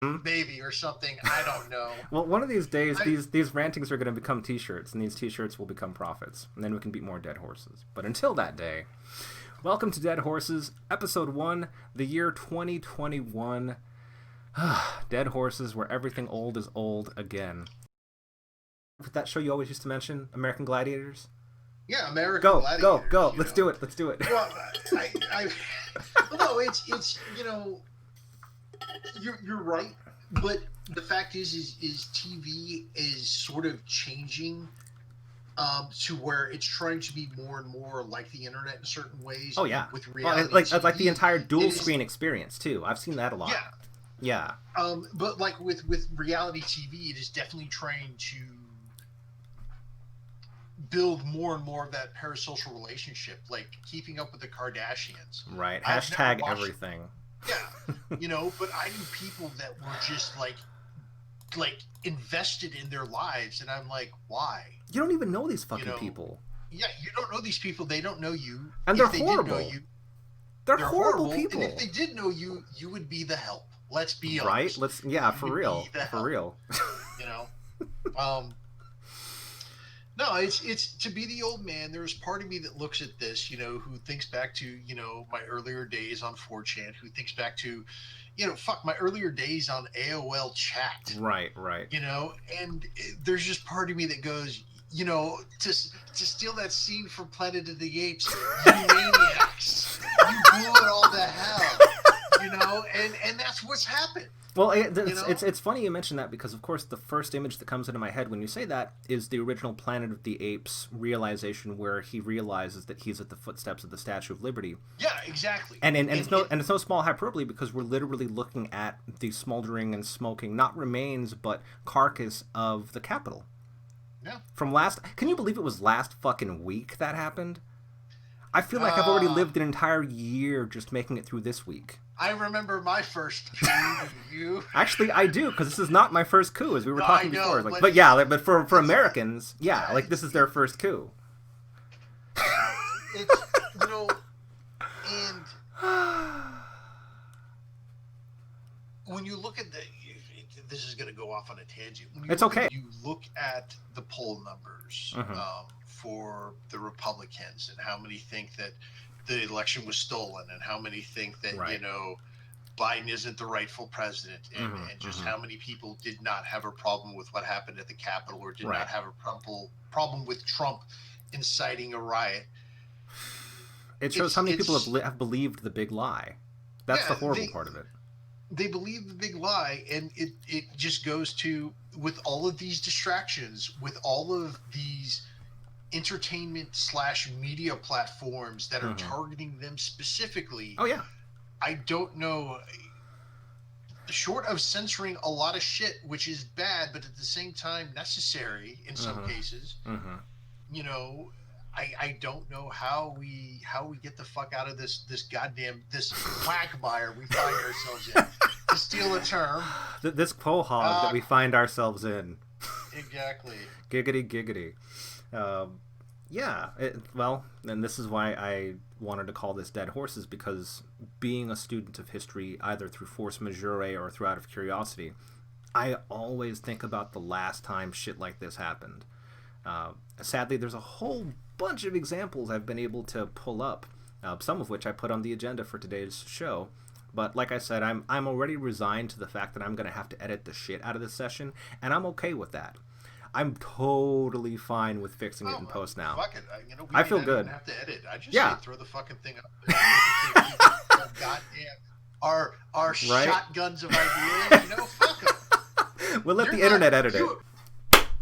maybe, or something. I don't know. Well, one of these days, I, these rantings are going to become T-shirts, and these T-shirts will become profits, and then we can beat more dead horses. But until that day, welcome to Dead Horses, Episode 1, the year 2021. Dead Horses, where everything old is old again. That show you always used to mention, American Gladiators? yeah, American Go, go, Gladiators. go. Let's do it. Let's do it. Well, well, no, it's you're right, but the fact is TV is sort of changing to where it's trying to be more and more like the internet in certain ways. Oh yeah, with well, reality like the TV, entire dual it is, screen experience too. I've seen that a lot. yeah. Yeah. But like with reality TV, it is definitely trying to build more and more of that parasocial relationship, like keeping up with the Kardashians. Right. I've never Hashtag watched, everything. yeah, but I knew people that were just like invested in their lives, and I'm like, why? You don't even know these fucking people. Yeah, you don't know these people. They don't know you. And If they're they horrible. did know you, They're horrible And people. if they did know you, you would be the help. Let's be right. honest. Let's You for would real. be the For help, real. You know. Um, no, it's to be the old man. There's part of me that looks at this, who thinks back to, my earlier days on 4chan, who thinks back to, fuck, my earlier days on AOL chat. Right. And there's just part of me that goes, to steal that scene from Planet of the Apes, you maniacs, you blew it all to hell, and that's what's happened. Well, it's funny you mention that because, of course, the first image that comes into my head when you say that is the original Planet of the Apes realization, where he realizes that he's at the footsteps of the Statue of Liberty. Yeah, exactly. And it's no small hyperbole, because we're literally looking at the smoldering and smoking, not remains, but carcass of the Capitol. Yeah. Can you believe it was last fucking week that happened? I feel like I've already lived an entire year just making it through this week. I remember my first coup. You actually, I do, because this is not my first coup, as we were talking before. Like, but for Americans, like this is their first coup. It's and when you look at this is going to go off on a tangent. It's okay. You look at the poll numbers for the Republicans, and how many think that the election was stolen, and how many think that Biden isn't the rightful president, and just how many people did not have a problem with what happened at the Capitol, or did not have a problem with Trump inciting a riot. It shows how many people have believed the big lie. That's the horrible part of it. They believe the big lie, and it just goes to, with all of these distractions, with all of these entertainment/media platforms that are targeting them specifically. Oh yeah. I don't know, short of censoring a lot of shit, which is bad, but at the same time necessary in some cases, I don't know how we get the fuck out of this quagmire we find ourselves in, to steal a term. This quahog that we find ourselves in. Exactly. Giggity. Well, and this is why I wanted to call this Dead Horses, because being a student of history, either through force majeure or through out of curiosity, I always think about the last time shit like this happened. Sadly, there's a whole bunch of examples I've been able to pull up, some of which I put on the agenda for today's show. But like I said, I'm already resigned to the fact that I'm going to have to edit the shit out of this session, and I'm okay with that. I'm totally fine with fixing it in post now. Fuck it. I feel good. Have to edit. I just say throw the fucking thing up. Goddamn. Our shotguns of ideas. Fuck them. We'll let the internet edit it.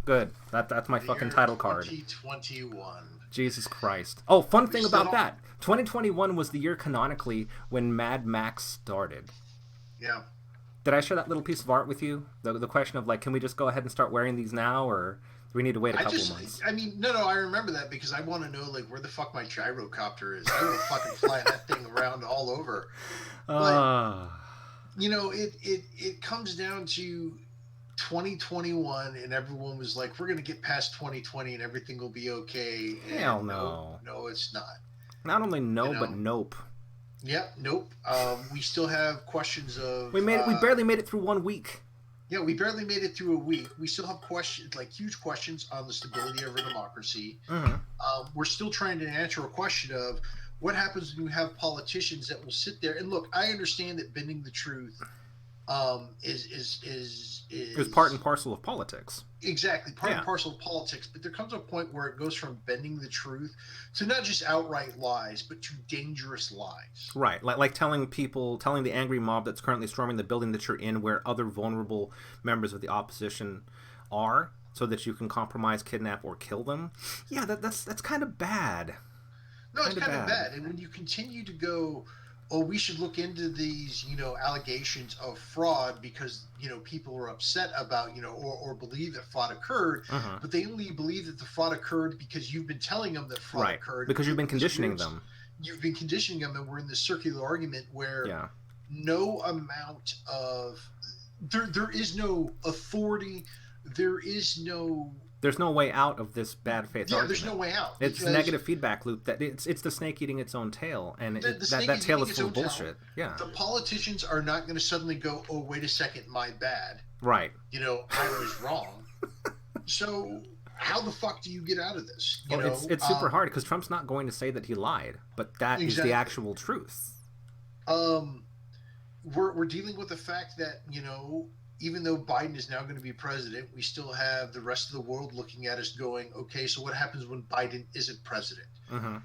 Good. That's my fucking title card. 2021. Jesus Christ. Oh, fun thing about that. 2021 was the year canonically when Mad Max started. Yeah. Did I share that little piece of art with you? The question of, like, can we just go ahead and start wearing these now, or do we need to wait a couple months? I mean, no, I remember that, because I want to know, like, where the fuck my gyrocopter is. I will fucking fly that thing around all over. But, it comes down to 2021, and everyone was like, we're going to get past 2020 and everything will be okay. And hell no. No, it's not. Not only no, but nope. Yeah, nope. We still have questions of. We barely made it through 1 week. Yeah, we barely made it through a week. We still have questions, like huge questions on the stability of our democracy. Mm-hmm. We're still trying to answer a question of what happens when you have politicians that will sit there and look. I understand that bending the truth It was part and parcel of politics. exactly part and parcel of politics, but there comes a point where it goes from bending the truth to not just outright lies, but to dangerous lies. Right, like telling the angry mob that's currently storming the building that you're in, where other vulnerable members of the opposition are, so that you can compromise, kidnap, or kill them. Yeah, that's kind of bad. No, it's kind of bad. And when you continue to go, oh, we should look into these, allegations of fraud because, people are upset about, or believe that fraud occurred, but they only believe that the fraud occurred because you've been telling them that fraud occurred. Because you've been conditioning them. You've been conditioning them, and we're in this circular argument where no amount of, there is no authority, there's no way out of this bad faith argument. There's no way out. It's a negative feedback loop. That it's the snake eating its own tail, and that tail is full of bullshit. Yeah. The politicians are not going to suddenly go, "Oh, wait a second, my bad." Right. I was wrong. So how the fuck do you get out of this? It's super hard because Trump's not going to say that he lied, but that is the actual truth. We're dealing with the fact that even though Biden is now going to be president, we still have the rest of the world looking at us going, okay, so what happens when Biden isn't president?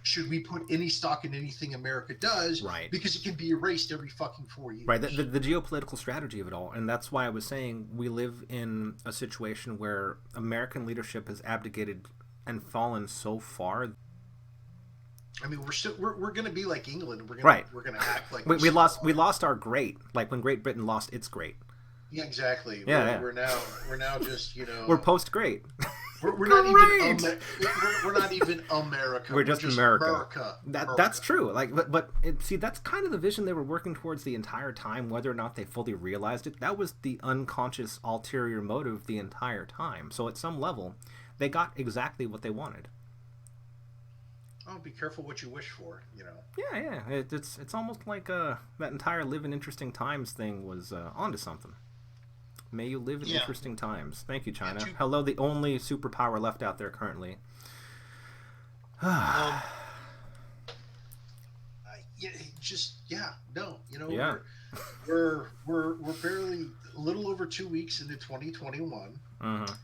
Should we put any stock in anything America does? Right. Because it can be erased every fucking 4 years. Right. The geopolitical strategy of it all. And that's why I was saying we live in a situation where American leadership has abdicated and fallen so far. I mean, we're going to be like England. We're going to act like we lost our great, like when Great Britain lost its great. Yeah, exactly. We're now just we're post great. We're not even we're not even America. We're just America. That's true. Like, but see, that's kind of the vision they were working towards the entire time. Whether or not they fully realized it, that was the unconscious ulterior motive the entire time. So at some level, they got exactly what they wanted. Oh, be careful what you wish for. Yeah. It's almost like that entire live in interesting times thing was onto something. May you live in interesting times. Thank you, China. Hello, the only superpower left out there currently. We're barely a little over 2 weeks into 2021. What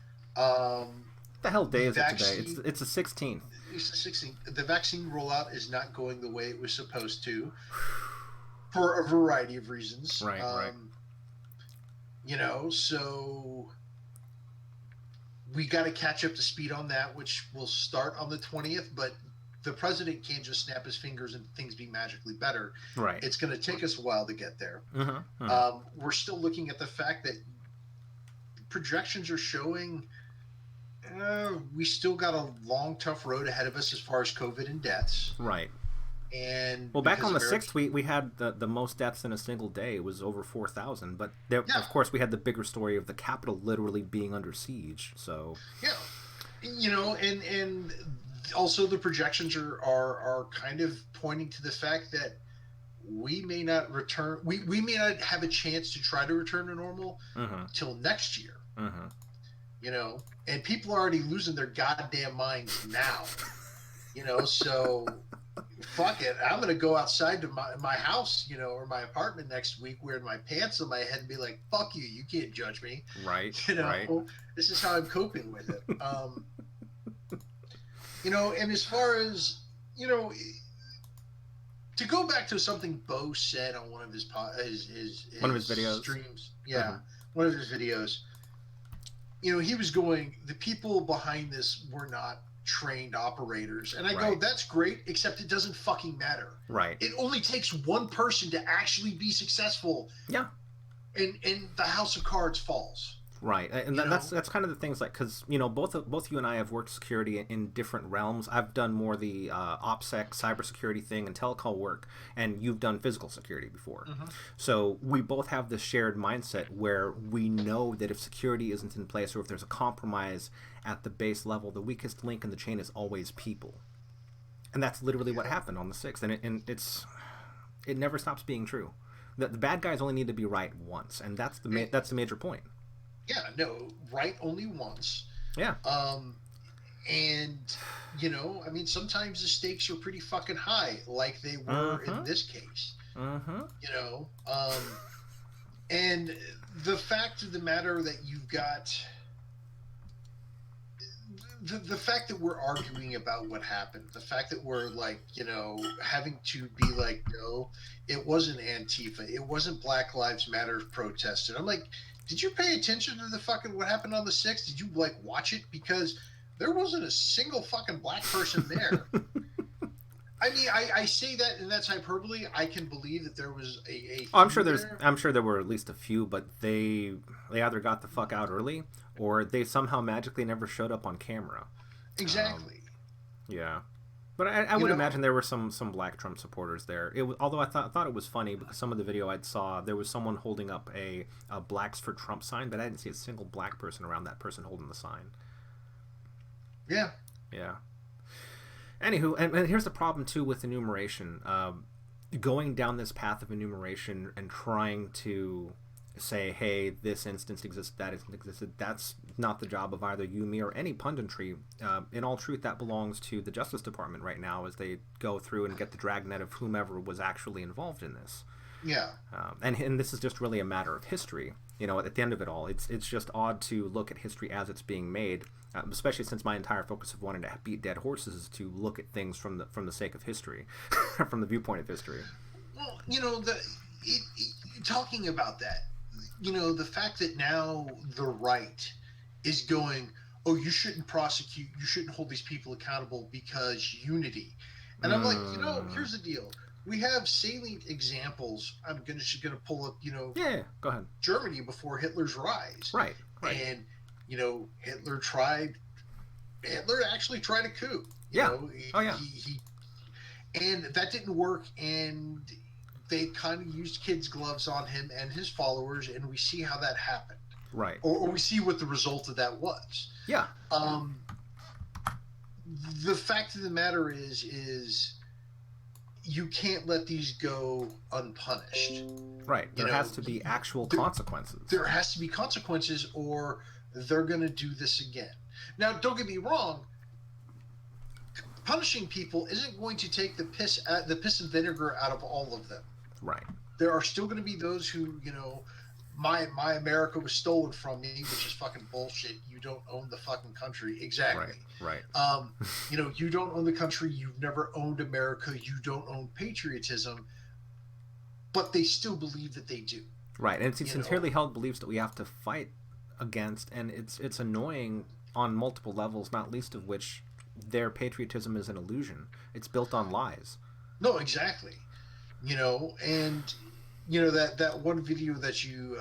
the hell day is it today? It's the 16th. It's the 16th. The vaccine rollout is not going the way it was supposed to, for a variety of reasons. Right. So we got to catch up to speed on that, which will start on the 20th. But the president can't just snap his fingers and things be magically better. Right. It's going to take us a while to get there. We're still looking at the fact that projections are showing we still got a long, tough road ahead of us as far as COVID and deaths. Right. And back on the 6th, we had the most deaths in a single day. It was over 4,000. But of course, we had the bigger story of the Capitol literally being under siege. So and also the projections are kind of pointing to the fact that we may not return. We may not have a chance to try to return to normal till next year. And people are already losing their goddamn minds now. So. Fuck it. I'm going to go outside to my house, or my apartment next week wearing my pants on my head and be like, fuck you. You can't judge me. Right. Right. This is how I'm coping with it. And as far as, to go back to something Bo said on one of his one of his videos streams. Yeah. One of his videos, he was going, the people behind this were not trained operators, and I go, that's great, except it doesn't fucking matter. Right. It only takes one person to actually be successful. Yeah. And the house of cards falls. Right, and that's kind of the things, like, because both you and I have worked security in different realms. I've done more the OPSEC cybersecurity thing and telecall work, and you've done physical security before. So we both have this shared mindset where we know that if security isn't in place, or if there's a compromise at the base level, the weakest link in the chain is always people, and that's literally what happened on the 6th. And it never stops being true. The bad guys only need to be right once, and that's the major point. Yeah, no, right only once. Yeah. And I mean, sometimes the stakes are pretty fucking high, like they were in this case. You know, and the fact of the matter that you've got the fact that we're arguing about what happened, the fact that we're like, having to be like, no, it wasn't Antifa, it wasn't Black Lives Matter protested. I'm like, did you pay attention to the fucking what happened on the 6th? Did you like watch it? Because there wasn't a single fucking black person there. I mean, I say that, and that's hyperbole. I can believe that there was a I'm sure there were at least a few, but they either got the fuck out early or they somehow magically never showed up on camera. Exactly. Yeah. But I would imagine there were some black Trump supporters there. Although I thought it was funny because some of the video I saw, there was someone holding up a Blacks for Trump sign, but I didn't see a single black person around that person holding the sign. Yeah. Yeah. Anywho, and here's the problem too with enumeration. Going down this path of enumeration and trying to say, hey, this instance exists, that instance existed, that's not the job of either you, me, or any punditry. In all truth, that belongs to the Justice Department right now as they go through and get the dragnet of whomever was actually involved in this. Yeah. And this is just really a matter of history. At the end of it all, it's just odd to look at history as it's being made, especially since my entire focus of wanting to beat dead horses is to look at things from the sake of history, from the viewpoint of history. Well, talking about that, the fact that now the right is going, oh, you shouldn't prosecute, you shouldn't hold these people accountable because unity. And I'm like, here's the deal. We have salient examples. I'm just gonna pull up, Yeah, go ahead. Germany before Hitler's rise. Right. And Hitler actually tried a coup. He and that didn't work, and they kind of used kids' gloves on him and his followers, and we see how that happened. Right. Or we see what the result of that was. Yeah. The fact of the matter is you can't let these go unpunished. Right. There has to be actual consequences. There has to be consequences, or they're going to do this again. Now, don't get me wrong. Punishing people isn't going to take the piss and vinegar out of all of them. Right. There are still going to be those who, my America was stolen from me, which is fucking bullshit. You don't own the fucking country. Exactly. Right. You don't own the country. You've never owned America. You don't own patriotism. But they still believe that they do. Right. And it's sincerely held beliefs that we have to fight against, and it's annoying on multiple levels, not least of which their patriotism is an illusion. It's built on lies. No, exactly. And that one video that you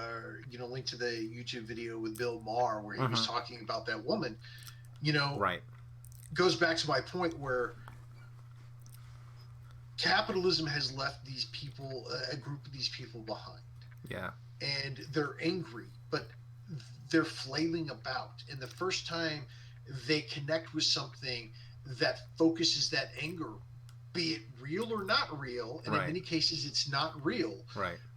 linked to the YouTube video with Bill Maher where he was talking about that woman, right, goes back to my point where capitalism has left these people, a group of these people behind. Yeah. And they're angry, but they're flailing about. And the first time they connect with something that focuses that anger, be it real or not real, and in many cases it's not real,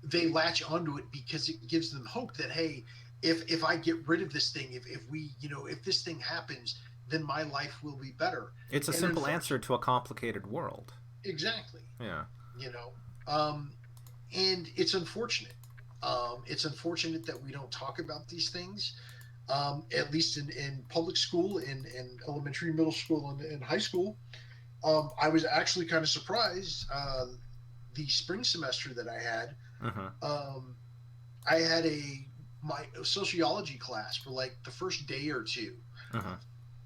they latch onto it because it gives them hope that, hey, if I get rid of this thing, if this thing happens, then my life will be better. It's a simple answer to a complicated world. Exactly. Yeah. And it's unfortunate. It's unfortunate that we don't talk about these things, at least in public school, in elementary, middle school, and high school. I was actually kind of surprised the spring semester that I had. I had my sociology class for like the first day or two.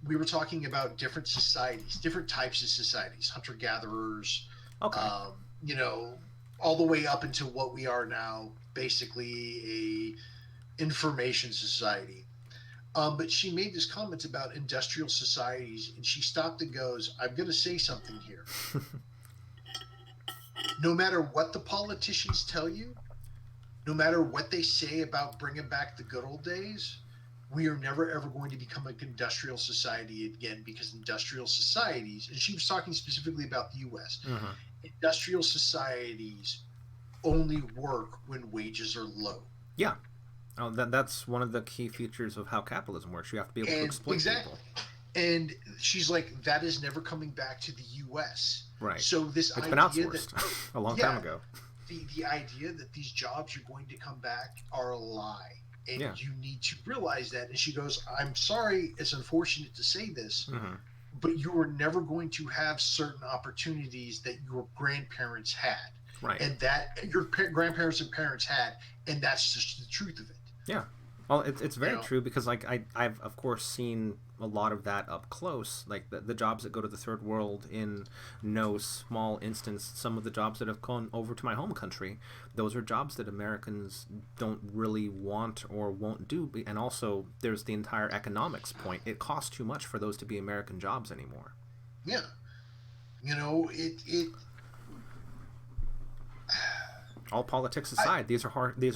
We were talking about different societies, different types of societies, hunter-gatherers, all the way up into what we are now, basically a information society. But she made this comment about industrial societies, and she stopped and goes, I'm going to say something here. No matter what the politicians tell you, no matter what they say about bringing back the good old days, we are never, ever going to become an industrial society again, because industrial societies, and she was talking specifically about the U.S., industrial societies only work when wages are low. Yeah. Oh, that's one of the key features of how capitalism works. You have to be able to And exploit exactly. people. And she's like, that is never coming back to the U.S. Right. So this It's been idea that, outsourced a long time yeah, ago. the idea that these jobs are going to come back are a lie. And Yeah. you need to realize that. And she goes, I'm sorry, it's unfortunate to say this, Mm-hmm. but you are never going to have certain opportunities that your grandparents had. Right. And that your grandparents and parents had. And that's just the truth of it. Yeah. Well, it's You very know? true because like I've of course seen a lot of that up close. Like the jobs that go to the third world in no small instance, some of the jobs that have gone over to my home country, those are jobs that Americans don't really want or won't do. And also there's the entire economics point. It costs too much for those to be American jobs anymore. Yeah. It All politics I, aside, these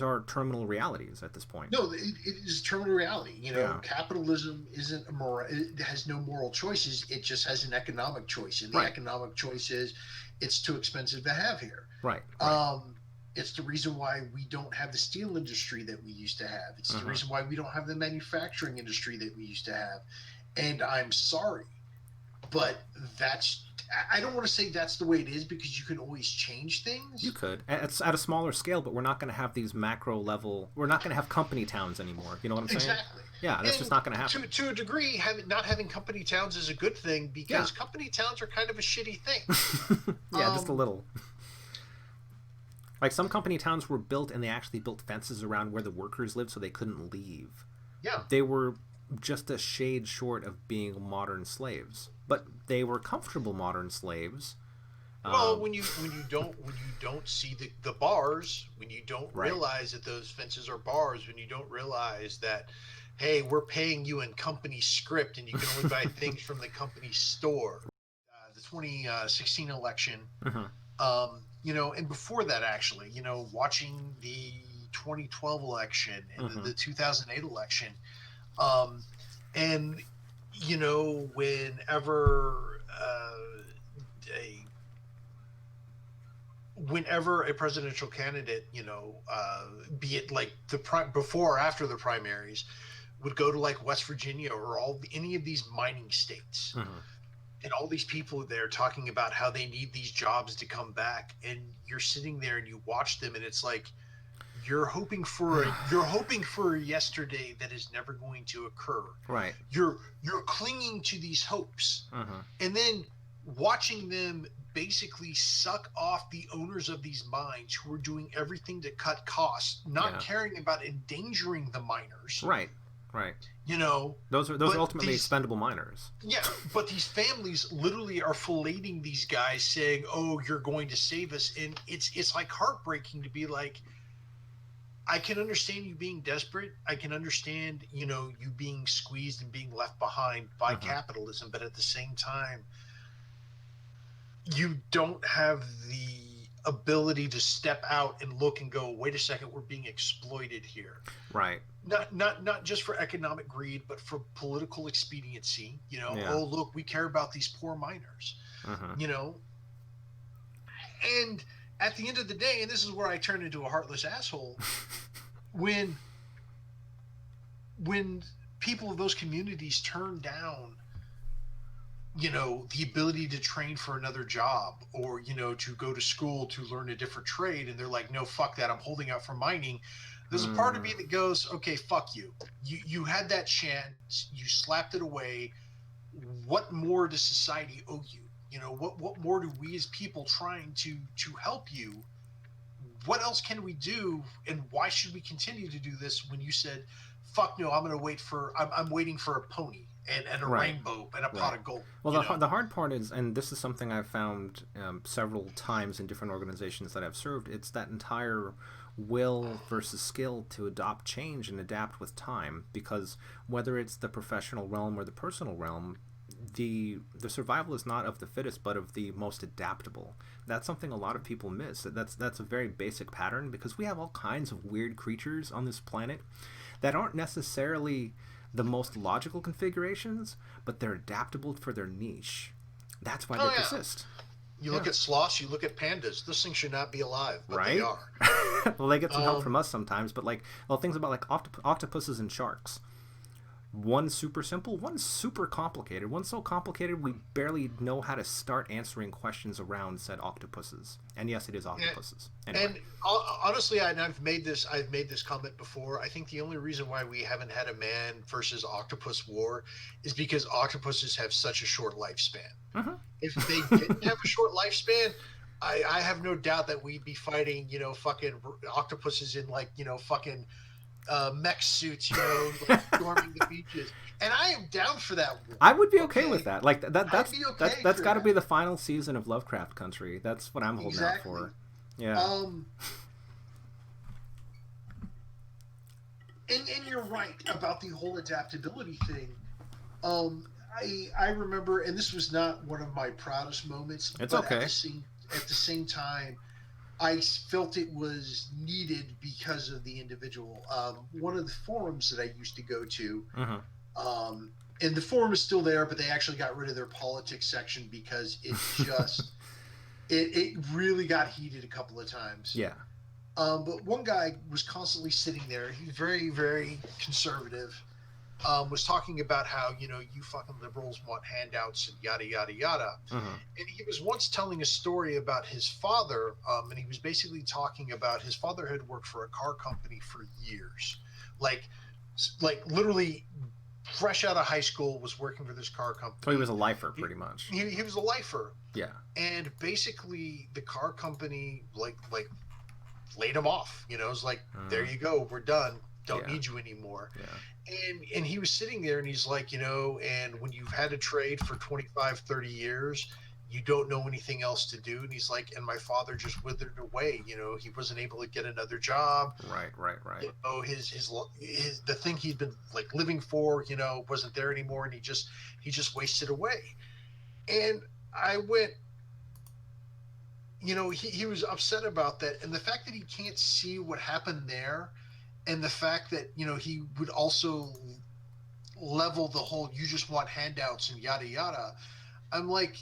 are terminal realities at this point. no, it is terminal reality. Yeah. Capitalism isn't a moral. It has no moral choices. It just has an economic choice, and the Right. economic choice is it's too expensive to have here. Right. It's the reason why we don't have the steel industry that we used to have. It's the Mm-hmm. reason why we don't have the manufacturing industry that we used to have. And I'm sorry, but I don't want to say that's the way it is because you can always change You things. could. It's at a smaller scale, but we're not going to have these macro level. We're not going to have company towns anymore. You know what I'm saying? Exactly. Yeah, that's just And not going to happen. to a degree, not having company towns is a good thing because Yeah. company towns are kind of a shitty thing. Yeah, just a Um, little. Like some company towns were built and they actually built fences around where the workers lived so they couldn't leave. yeah. They were just a shade short of being modern slaves, but they were comfortable modern slaves. Well, Um, when you don't see the bars, when you don't right. realize that those fences are bars, when you don't realize that, hey, we're paying you in company script and you can only buy things from the company store. The 2016 election, Mhm. and before that, actually, watching the 2012 election and Mhm. the 2008 election, um, and whenever a whenever a presidential candidate, be it like before or after the primaries, would go to like West Virginia or any of these mining states, Mhm. and all these people there talking about how they need these jobs to come back, and you're sitting there and you watch them, and it's like you're hoping for a yesterday that is never going to occur. Right. You're clinging to these hopes, Mhm. and then watching them basically suck off the owners of these mines who are doing everything to cut costs, not Yeah. caring about endangering the miners, Right. Right. you know. Those are But ultimately expendable miners. but these families literally are filleting these guys, saying, "Oh, you're going to save us," and it's like heartbreaking to be like, I can understand you being desperate. I can understand, you being squeezed and being left behind by Mhm. capitalism, but at the same time, you don't have the ability to step out and look and go, wait a second, we're being exploited here. Right. Not just for economic greed, but for political expediency. Yeah. Oh, look, we care about these poor miners. Mhm. You know, and at the end of the day, and this is where I turn into a heartless asshole, when people of those communities turn down, the ability to train for another job, or to go to school to learn a different trade, and they're like, no, fuck that, I'm holding out for mining. There's a part of me that goes, okay, fuck you. You had that chance, you slapped it away. What more does society owe you? What more do we as people trying to help you? What else can we do, and why should we continue to do this when you said, fuck no, I'm waiting for a pony and a Right. rainbow and a pot Right. of gold. Well, the hard part is, and this is something I've found several times in different organizations that I've served, it's that entire will versus skill to adopt change and adapt with time. Because whether it's the professional realm or the personal realm, the survival is not of the fittest, but of the most adaptable. That's something a lot of people miss. That's a very basic pattern, because we have all kinds of weird creatures on this planet that aren't necessarily the most logical configurations, but they're adaptable for their niche. That's why Oh they yeah. persist. You look at sloths, you look at pandas. Those things should not be alive, but right? they are. Well, they get some help from us sometimes, but like, well, things about like octopuses and sharks. One's super simple, one's super complicated. One's so complicated we barely know how to start answering questions around said octopuses. And yes, it is octopuses. Anyway. And honestly, I've made this comment before. I think the only reason why we haven't had a man versus octopus war is because octopuses have such a short lifespan. Mm-hmm. If they didn't have a short lifespan, I have no doubt that we'd be fighting, fucking octopuses in like, fucking mech suits, like storming the beaches. And I am down for that war. I would be okay with that. Like that's got to that. be the final season of Lovecraft Country. That's what I'm holding out for. Yeah. And you're right about the whole adaptability thing. I remember, and this was not one of my proudest moments. It's but okay. At the same time, I felt it was needed because of the individual. One of the forums that I used to go to, and the forum is still there, but they actually got rid of their politics section because it just it really got heated a couple of times. Yeah. But one guy was constantly sitting there. He's very, very conservative. Was talking about how, you fucking liberals want handouts and yada, yada, yada. And he was once telling a story about his father, and he was basically talking about his father had worked for a car company for years. Like literally fresh out of high school, was working for this car company. So he was a lifer, pretty much. He was a lifer. Yeah. And basically the car company, like laid him off. It was like, there you go, we're done. Don't need you anymore. Yeah. And he was sitting there and he's like, and when you've had a trade for 25, 30 years, you don't know anything else to do. And he's like, and my father just withered away. He wasn't able to get another job. Right. His the thing he'd been like living for, wasn't there anymore. And he just wasted away. And I went, he was upset about that. And the fact that he can't see what happened there, and the fact that, he would also level the whole, you just want handouts and yada, yada. I'm like,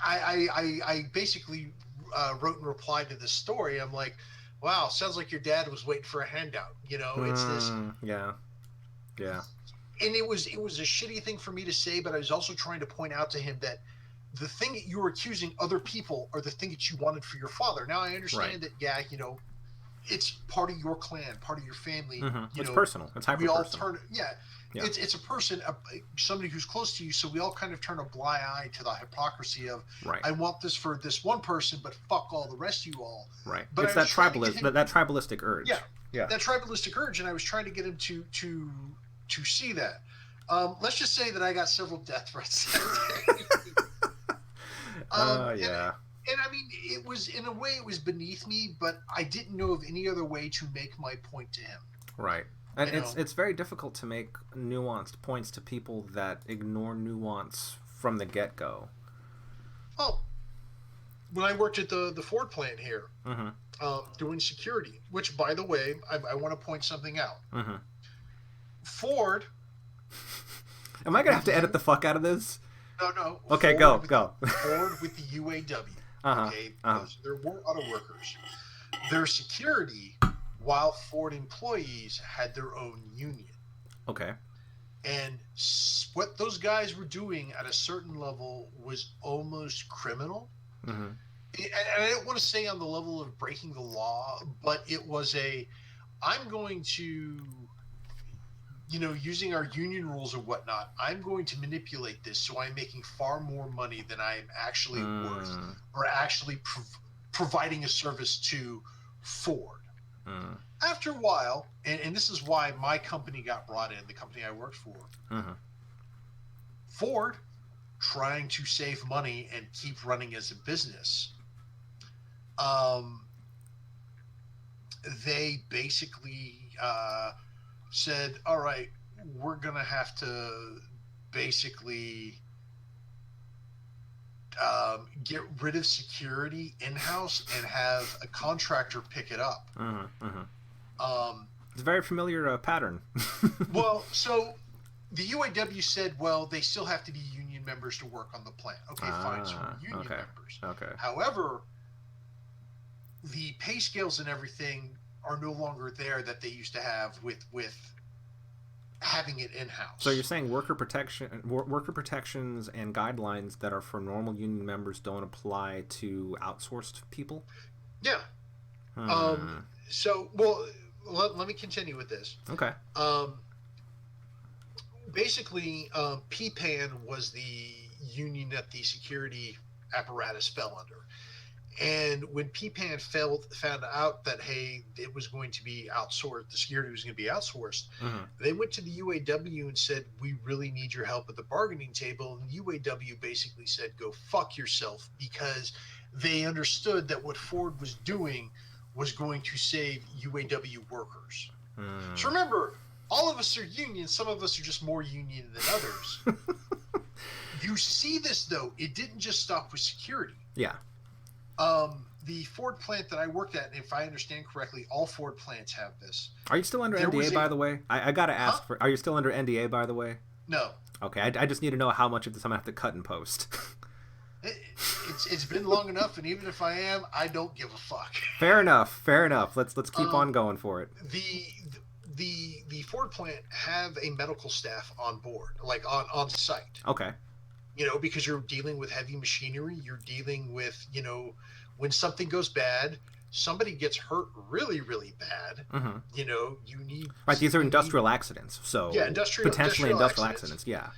I basically wrote and replied to this story. I'm like, wow, sounds like your dad was waiting for a handout. It's this. Yeah. Yeah. And it was a shitty thing for me to say, but I was also trying to point out to him that the thing that you were accusing other people are the thing that you wanted for your father. Now I understand that, it's part of your clan, part of your family. It's personal. It's hyper personal. It's a person, somebody who's close to you. So we all kind of turn a blind eye to the hypocrisy of, I want this for this one person, but fuck all the rest of you all. Right. But it's that tribalistic urge. Yeah. That tribalistic urge, and I was trying to get him to see that. Let's just say that I got several death threats that day. And I mean, it was, in a way, it was beneath me, but I didn't know of any other way to make my point to him. Right. And it's very difficult to make nuanced points to people that ignore nuance from the get-go. Oh, when I worked at the Ford plant here, doing security, which, by the way, I want to point something out. Ford... Am I going to have to edit the fuck out of this? No. Okay, Ford go. Ford with the UAW. They're auto workers. Their security, while Ford employees had their own union. Okay. And what those guys were doing at a certain level was almost criminal. And I don't want to say on the level of breaking the law, but it was I'm going to, using our union rules or whatnot, I'm going to manipulate this so I'm making far more money than I'm actually worth, or actually providing a service to Ford. After a while, and this is why my company got brought in, the company I worked for, Ford, trying to save money and keep running as a business, they basically said, all right, we're going to have to basically get rid of security in-house and have a contractor pick it up. It's a very familiar pattern. Well, so the UAW said, well, they still have to be union union members to work on the plant. Okay, fine. So we're union members. Okay. However, the pay scales and everything are no longer there that they used to have with having it in-house. So you're saying worker protections and guidelines that are for normal union members don't apply to outsourced people? Yeah. So, let me continue with this. Okay. Basically, PPAN was the union that the security apparatus fell under. And when PPAN found out that, hey, it was going to be outsourced, the security was going to be outsourced, they went to the UAW and said, we really need your help at the bargaining table. And UAW basically said, go fuck yourself, because they understood that what Ford was doing was going to save UAW workers. So remember, all of us are union. Some of us are just more union than others. You see this, though. It didn't just stop with security. Yeah. The Ford plant that I worked at, and if I understand correctly, all Ford plants have this. Are you still under NDA, by the way? I got to ask are you still under NDA, by the way? No. Okay, I just need to know how much of this I'm going to have to cut and post. It's been long enough, and even if I am, I don't give a fuck. Fair enough. Let's keep on going for it. The Ford plant have a medical staff on board, like on site. Okay. Because you're dealing with heavy machinery, you're dealing with, when something goes bad, somebody gets hurt really, really bad. You need... Right, these are industrial accidents, so... Yeah, potentially industrial accidents, yeah.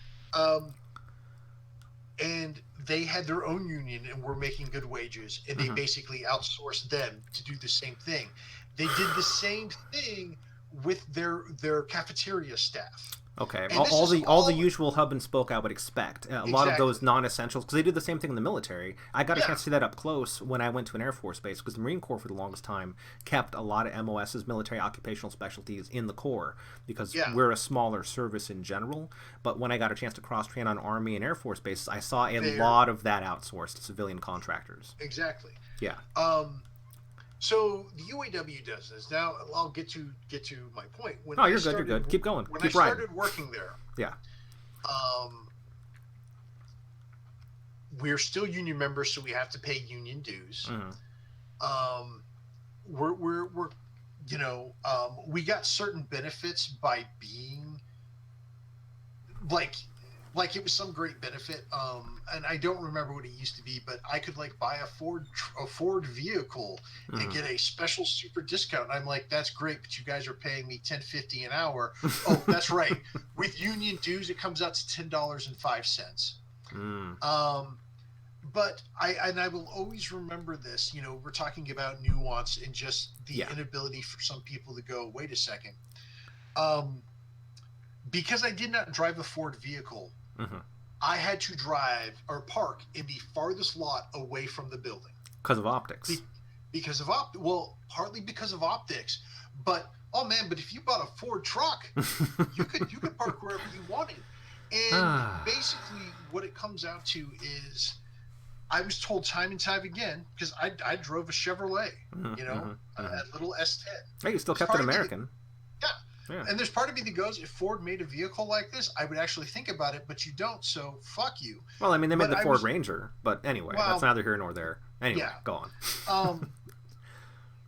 And they had their own union and were making good wages, and they basically outsourced them to do the same thing. They did the same thing with their cafeteria staff. Okay, all the usual hub and spoke I would expect. A lot of those non-essentials, because they do the same thing in the military. I got a chance to see that up close when I went to an Air Force base, because the Marine Corps for the longest time kept a lot of MOSs, military occupational specialties, in the Corps, because we're a smaller service in general. But when I got a chance to cross-train on Army and Air Force bases, I saw a lot of that outsourced to civilian contractors. Exactly. Yeah. So the UAW does this. Now I'll get to my point. You're good. Keep going. When I started working there, we're still union members, so we have to pay union dues. We got certain benefits by being like it was some great benefit, and I don't remember what it used to be, but I could buy a Ford vehicle and get a special super discount. And I'm like, that's great, but you guys are paying me $10.50 an hour. Oh, that's right. With union dues, it comes out to $10.05. But I will always remember this. We're talking about nuance and just the inability for some people to go, wait a second. Because I did not drive a Ford vehicle, I had to drive or park in the farthest lot away from the building. Because of optics. Partly because of optics. But, but if you bought a Ford truck, you could park wherever you wanted. And basically what it comes out to is, I was told time and time again, because I drove a Chevrolet, a little S10. Hey, you still kept it American. Yeah. And there's part of me that goes, if Ford made a vehicle like this, I would actually think about it, but you don't, so fuck you. Well, I mean, they made the Ford Ranger, but anyway, that's neither here nor there. Anyway, go on.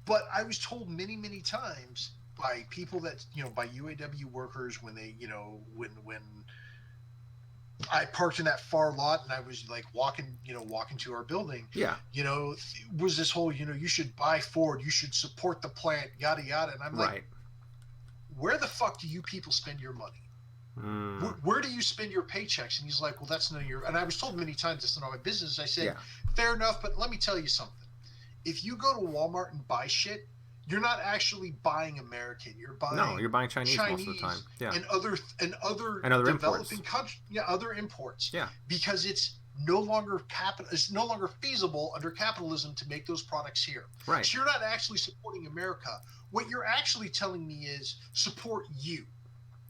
But I was told many, many times by people that, by UAW workers when they, when I parked in that far lot and I was walking to our building. Yeah. Was this whole, you should buy Ford, you should support the plant, yada, yada. And I'm like, where the fuck do you people spend your money? Where do you spend your paychecks? And he's like, well, that's none of your... And I was told many times that's not my business. I said, fair enough, but let me tell you something. If you go to Walmart and buy shit, you're not actually buying American. You're buying Chinese most of the time. Yeah. And other developing countries. Yeah, other imports. Yeah. Because it's no longer it's no longer feasible under capitalism to make those products here. Right. So you're not actually supporting America. What you're actually telling me is support you.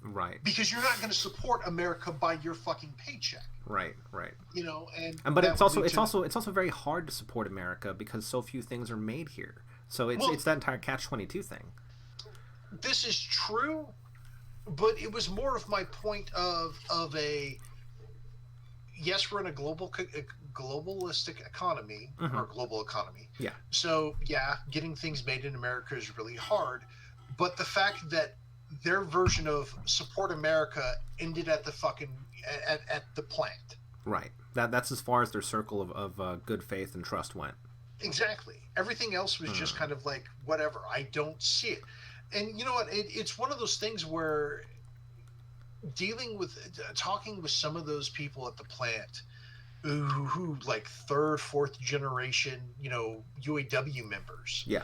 Right. Because you're not going to support America by your fucking paycheck. Right. But it's also very hard to support America because so few things are made here. So it's that entire catch-22 thing. This is true, but it was more of my point of a yes, we're in a globalistic economy, or global economy. Yeah. So yeah, getting things made in America is really hard. But the fact that their version of support America ended at the fucking at the plant. Right. That's as far as their circle of good faith and trust went. Exactly. Everything else was just kind of like whatever. I don't see it. And you know what? It's one of those things where dealing with talking with some of those people at the plant who like third, fourth generation, UAW members. Yeah.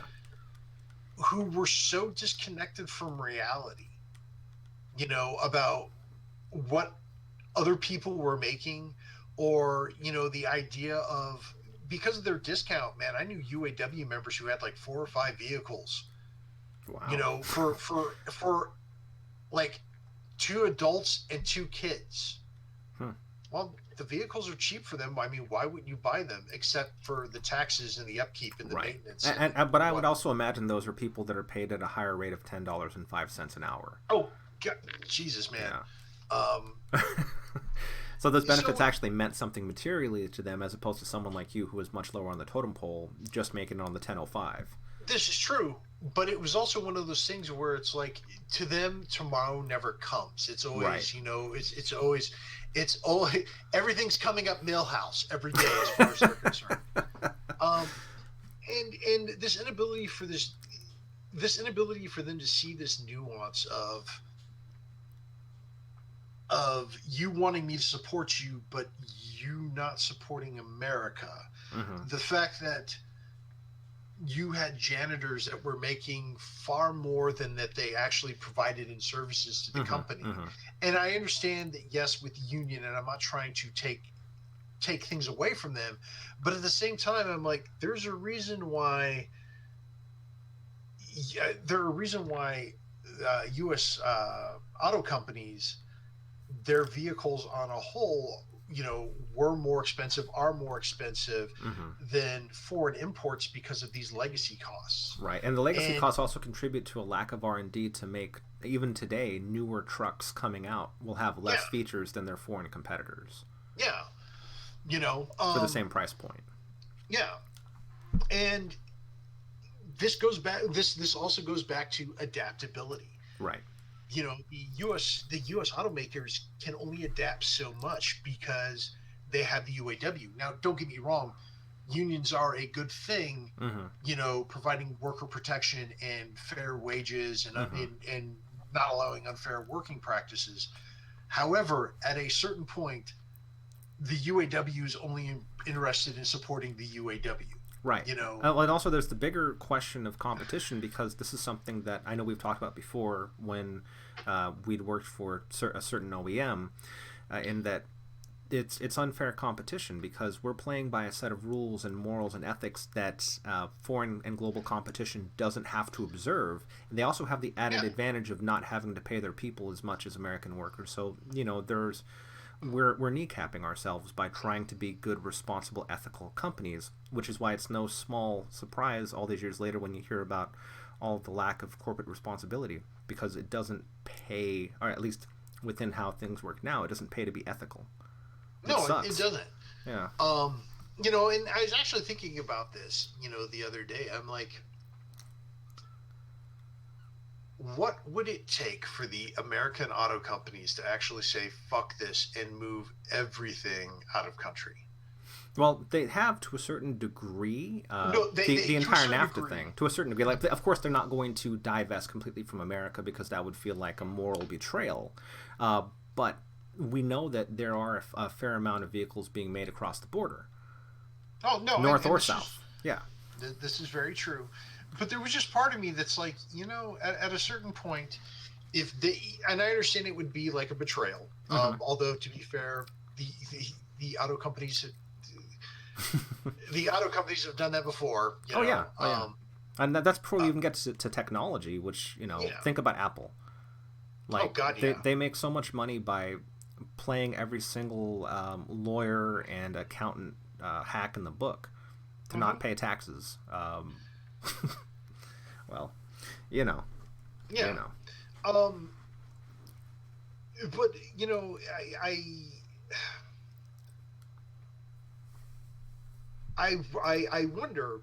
Who were so disconnected from reality, about what other people were making, or, the idea of, because of their discount, man, I knew UAW members who had like 4 or 5 vehicles, Wow. For like 2 adults and 2 kids. Well, the vehicles are cheap for them. I mean, why wouldn't you buy them except for the taxes and the upkeep and the maintenance? But I would also imagine those are people that are paid at a higher rate of $10.05 an hour. Oh, God, Jesus, man. Yeah. So those benefits actually meant something materially to them, as opposed to someone like you who was much lower on the totem pole, just making it on the 10.05. This is true, but it was also one of those things where it's like, to them, tomorrow never comes. It's always, it's always everything's coming up Millhouse every day as far as they're concerned. And this inability for them to see this nuance of you wanting me to support you, but you not supporting America. The fact that you had janitors that were making far more than that they actually provided in services to the company. And I understand that, yes, with the union, and I'm not trying to take things away from them, but at the same time, I'm like, there's a reason why U.S. Auto companies, their vehicles on a whole, are more expensive than foreign imports because of these legacy costs. Right, and the legacy costs also contribute to a lack of R&D to make, even today, newer trucks coming out will have less features than their foreign competitors. Yeah, for the same price point. Yeah, and this also goes back to adaptability. Right. The U.S. automakers can only adapt so much because they have the UAW. Now, don't get me wrong, unions are a good thing, providing worker protection and fair wages and not allowing unfair working practices. However, at a certain point, the UAW is only interested in supporting the UAW. Right. And also there's the bigger question of competition, because this is something that I know we've talked about before when we'd worked for a certain OEM, in that it's unfair competition, because we're playing by a set of rules and morals and ethics that foreign and global competition doesn't have to observe. And they also have the added advantage of not having to pay their people as much as American workers. So, we're kneecapping ourselves by trying to be good, responsible, ethical companies, which is why it's no small surprise all these years later when you hear about all the lack of corporate responsibility, because it doesn't pay, or at least within how things work now, it doesn't pay to be ethical. It doesn't. Yeah. And I was actually thinking about this, the other day. I'm like, what would it take for the American auto companies to actually say, fuck this, and move everything out of country? Well, they have to a certain degree. The entire NAFTA thing, to a certain degree. Like, of course, they're not going to divest completely from America, because that would feel like a moral betrayal. But we know that there are a fair amount of vehicles being made across the border. Oh, no. North or south. This is very true. But there was just part of me that's like, at a certain point, if they, and I understand it would be like a betrayal. Although, to be fair, the auto companies have done that before. And that's before we even get to technology, which, think about Apple. Like, they make so much money by playing every single lawyer and accountant hack in the book to not pay taxes. Well, but I I wonder,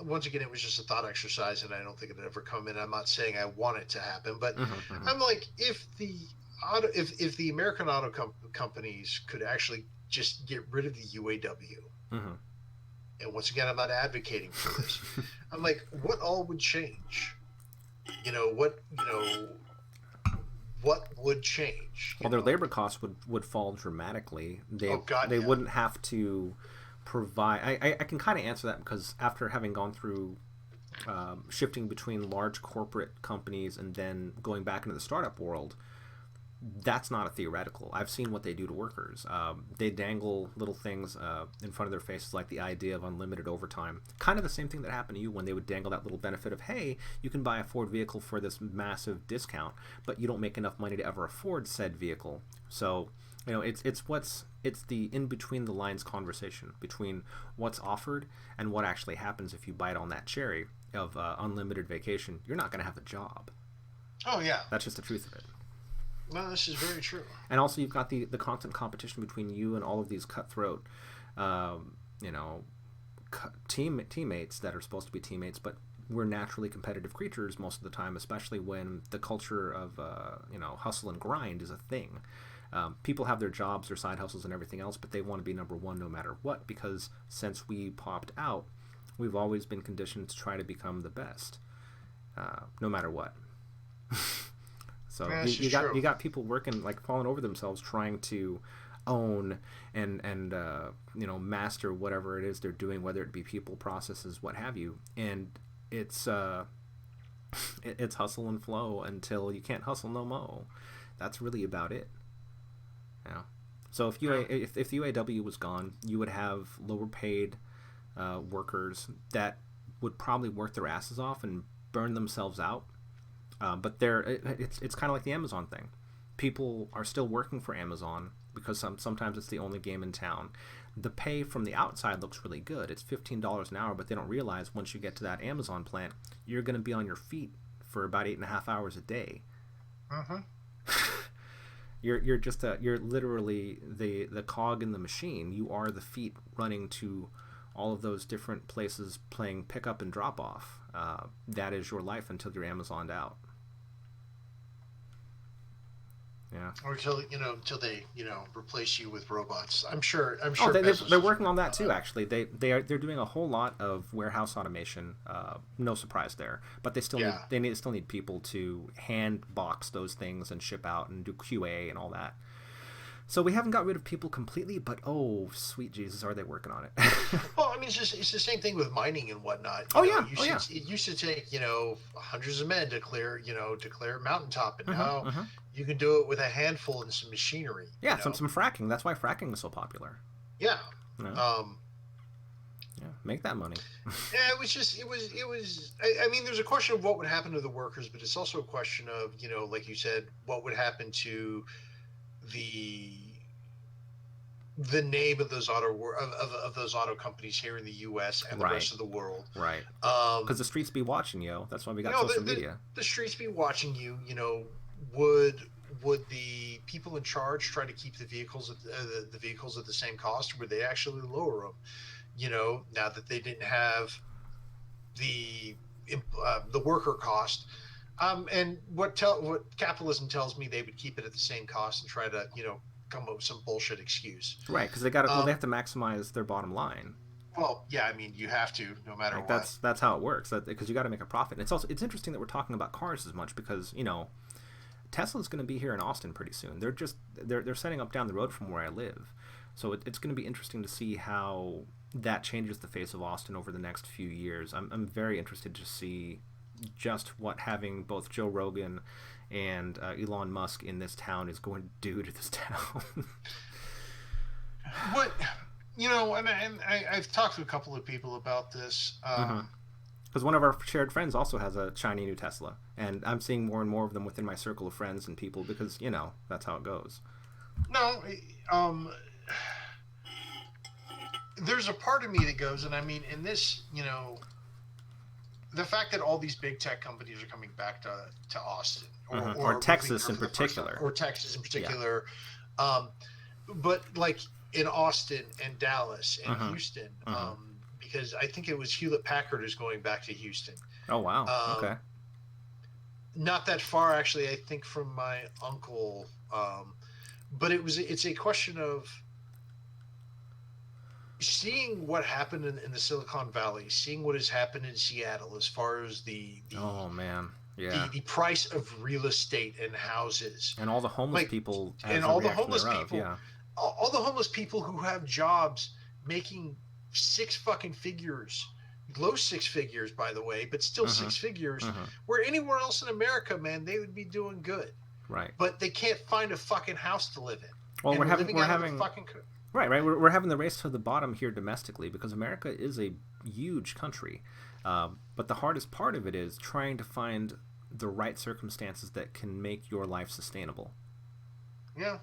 once again, it was just a thought exercise, and I don't think it'd ever come in. I'm not saying I want it to happen, but I'm like, if the American auto companies could actually just get rid of the UAW, and once again, I'm not advocating for this. I'm like, what all would change? What would change? Well, their labor costs would fall dramatically. They wouldn't have to provide. I can kind of answer that because after having gone through shifting between large corporate companies and then going back into the startup world, that's not a theoretical. I've seen what they do to workers. They dangle little things in front of their faces, like the idea of unlimited overtime. Kind of the same thing that happened to you when they would dangle that little benefit of, hey, you can buy a Ford vehicle for this massive discount, but you don't make enough money to ever afford said vehicle. So, it's the in between the lines conversation between what's offered and what actually happens if you bite on that cherry of unlimited vacation. You're not going to have a job. Oh yeah, that's just the truth of it. No, this is very true. And also, you've got the constant competition between you and all of these cutthroat, teammates that are supposed to be teammates, but we're naturally competitive creatures most of the time, especially when the culture of hustle and grind is a thing. People have their jobs, their side hustles, and everything else, but they want to be number one no matter what, because since we popped out, we've always been conditioned to try to become the best, no matter what. So you got people working, like, falling over themselves trying to own and master whatever it is they're doing, whether it be people, processes, what have you. And it's hustle and flow until you can't hustle no mo. That's really about it. Yeah. So if the UAW was gone, you would have lower paid workers that would probably work their asses off and burn themselves out. But it's kind of like the Amazon thing. People are still working for Amazon because sometimes it's the only game in town. The pay from the outside looks really good. It's $15 an hour, but they don't realize once you get to that Amazon plant, you're going to be on your feet for about 8.5 hours a day. You're literally the cog in the machine. You are the feet running to all of those different places playing pickup and drop off. That is your life until you're Amazoned out. Yeah. Or until they replace you with robots. I'm sure. They're working on that too. Actually, they're doing a whole lot of warehouse automation. No surprise there. But they still need people to hand box those things and ship out and do QA and all that. So we haven't got rid of people completely, but oh, sweet Jesus, are they working on it? Well, I mean, it's the same thing with mining and whatnot. It used to take hundreds of men to clear mountaintop, and now you can do it with a handful and some machinery. Yeah, some fracking. That's why fracking is so popular. Yeah. Make that money. Yeah, it was. I mean, there's a question of what would happen to the workers, but it's also a question of like you said, what would happen to the name of those auto companies here in the U.S. and the rest of the world, right? Because the streets be watching you. That's why we got social media. The streets be watching you. Would the people in charge try to keep the vehicles at the same cost, or would they actually lower them? Now that they didn't have the worker cost. And what capitalism tells me, they would keep it at the same cost and try to, come up with some bullshit excuse. Right, because they have to maximize their bottom line. Well, yeah, I mean, you have to, no matter what. That's how it works. Because you got to make a profit. And it's interesting that we're talking about cars as much because Tesla's going to be here in Austin pretty soon. They're setting up down the road from where I live, so it's going to be interesting to see how that changes the face of Austin over the next few years. I'm very interested to see just what having both Joe Rogan and Elon Musk in this town is going to do to this town. What, and I've talked to a couple of people about this. Because one of our shared friends also has a shiny new Tesla, and I'm seeing more and more of them within my circle of friends and people because, that's how it goes. No, there's a part of me that goes, and I mean, in this, the fact that all these big tech companies are coming back to Austin or Texas in particular. Or Texas in particular. Yeah. But like in Austin and Dallas and Mm-hmm. Houston, Mm-hmm. because I think it was Hewlett Packard is going back to Houston. Oh wow. Okay. Not that far, actually, I think, from my uncle. But it's a question of seeing what happened in the Silicon Valley, seeing what has happened in Seattle as far as Oh man. Yeah. the price of real estate and houses, And all the homeless like, people and as a all the reaction homeless thereof. people, Yeah. all the homeless people who have jobs making six fucking figures, low six figures, by the way, but still Mm-hmm. six figures, Mm-hmm. where anywhere else in America, man, they would be doing good. Right. But they can't find a fucking house to live in. Well, And living we're out of the having fucking right. We're having the race to the bottom here domestically because America is a huge country, but the hardest part of it is trying to find the right circumstances that can make your life sustainable. Yeah.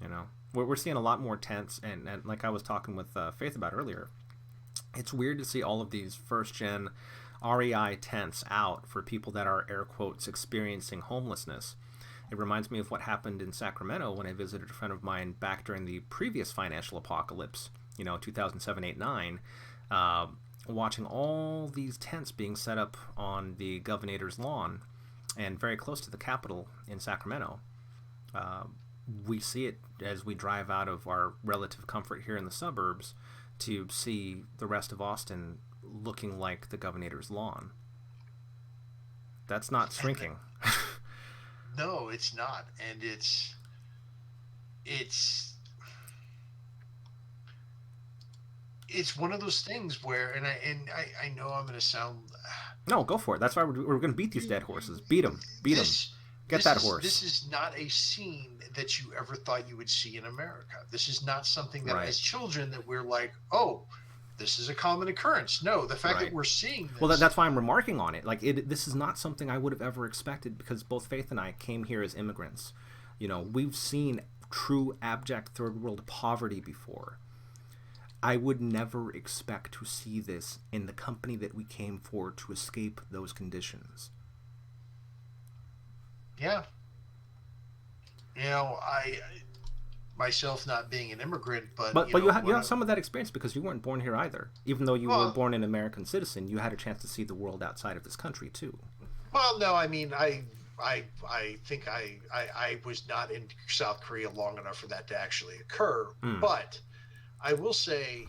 You know, we're seeing a lot more tents, and like I was talking with Faith about earlier, it's weird to see all of these first gen REI tents out for people that are air quotes experiencing homelessness. It reminds me of what happened in Sacramento when I visited a friend of mine back during the previous financial apocalypse, 2007, 8, 9, uh, watching all these tents being set up on the governor's lawn and very close to the Capitol in Sacramento. Uh, we see it as we drive out of our relative comfort here in the suburbs to see the rest of Austin looking like the governor's lawn. That's not shrinking. No, it's not, and it's it's one of those things where, and I know I'm going to sound No, go for it. That's why we're going to beat these dead horses. Beat them. Beat them. this Get that horse. this is not a scene that you ever thought you would see in America. This is not something that, Right. as children, that we're like, oh, this is a common occurrence. No, the fact Right. that we're seeing this. Well, that's why I'm remarking on it. Like, this is not something I would have ever expected because both Faith and I came here as immigrants. We've seen true abject third world poverty before. I would never expect to see this in the company that we came for to escape those conditions. Yeah. I myself not being an immigrant, but But you have some of that experience because you weren't born here either. Even though you were born an American citizen, you had a chance to see the world outside of this country too. Well, no, I mean, I think I was not in South Korea long enough for that to actually occur. But I will say,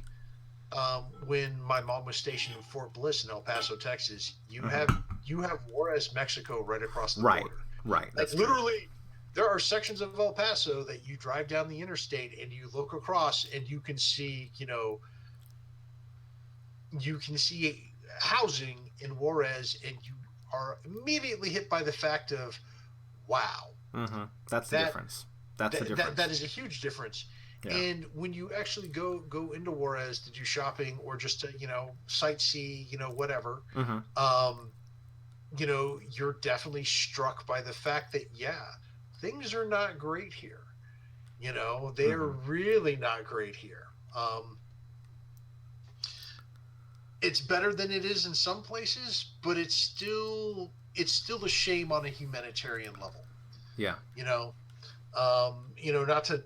when my mom was stationed in Fort Bliss in El Paso, Texas, you have Juarez, Mexico, right across the border. Right. Like, literally, there are sections of El Paso that you drive down the interstate and you look across and you can see, housing in Juarez, and you are immediately hit by the fact of, wow. Mm-hmm. That's the difference. That's the difference. That is a huge difference. Yeah. And when you actually go into Juarez to do shopping or just to, sightsee, whatever, you're definitely struck by the fact that, things are not great here. They're really not great here. It's better than it is in some places, but it's still a shame on a humanitarian level. Yeah.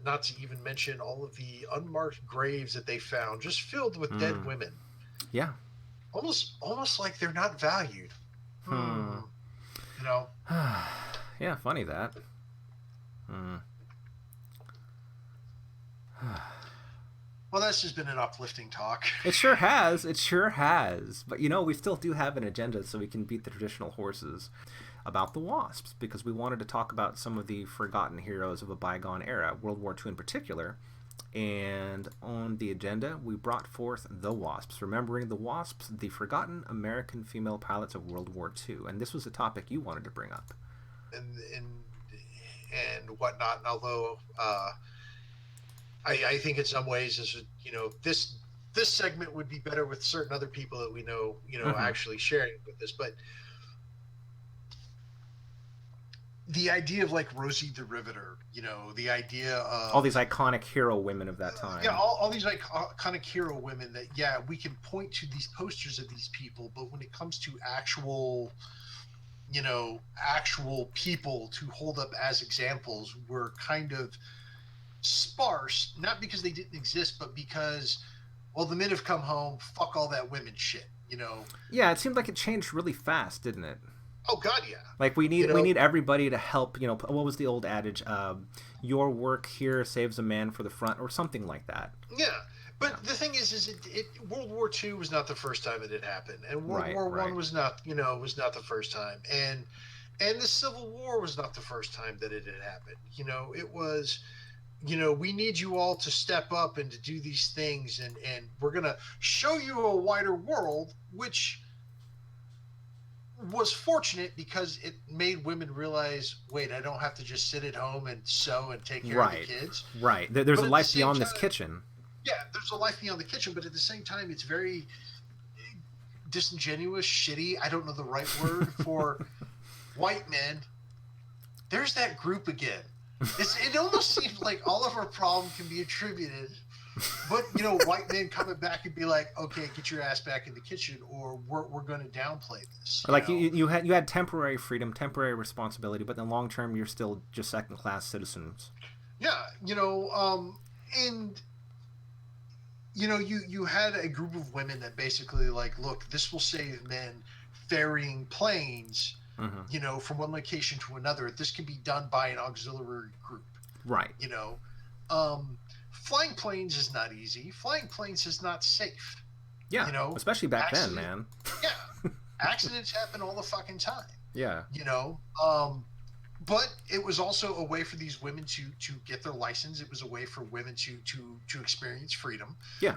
Not to even mention all of the unmarked graves that they found, just filled with dead women. Yeah. Almost like they're not valued. Yeah, funny that. Well, that's just been an uplifting talk. It sure has. But we still do have an agenda so we can beat the traditional horses about the WASPs, because we wanted to talk about some of the forgotten heroes of a bygone era, World War II in particular. And on the agenda, we brought forth the WASPs, remembering the WASPs, the forgotten American female pilots of World War II. And this was a topic you wanted to bring up. And whatnot. And although I think in some ways, this segment would be better with certain other people that we know, actually sharing with us. But the idea of, like, Rosie the Riveter, the idea of all these iconic hero women of that time. All these iconic hero women that, we can point to these posters of these people, but when it comes to actual people to hold up as examples, we're kind of sparse, not because they didn't exist, but because, well, the men have come home, fuck all that women shit, you know? Yeah, it seemed like it changed really fast, didn't it? Oh, God, yeah. Like we You need know, everybody to help. You know, what was the old adage? Your work here saves a man for the front, or something like that. yeah. Yeah. But the thing is World War II was not the first time it had happened, and World Right. War One Right. was not, was not the first time, and the Civil War was not the first time that it had happened. It was, we need you all to step up and to do these things, and we're gonna show you a wider world, which was fortunate because it made women realize, wait, I don't have to just sit at home and sew and take care of the Right. kids. Right. There's But a at the life same beyond this time, kitchen. yeah, there's a life beyond the kitchen, but at the same time, it's very disingenuous, shitty. I don't know the right word for white men. There's that group again. It almost seems like all of our problem can be attributed, but white men coming back and be like, okay, get your ass back in the kitchen, or we're going to downplay this. Like you had temporary freedom, temporary responsibility, but in the long term, you're still just second class citizens. Yeah, and you had a group of women that basically like, look, this will save men ferrying planes, from one location to another. This can be done by an auxiliary group. Right. Flying planes is not easy. Flying planes is not safe. Yeah. Especially back then, man. Yeah. Accidents happen all the fucking time. Yeah. But it was also a way for these women to get their license. It was a way for women to experience freedom. Yeah.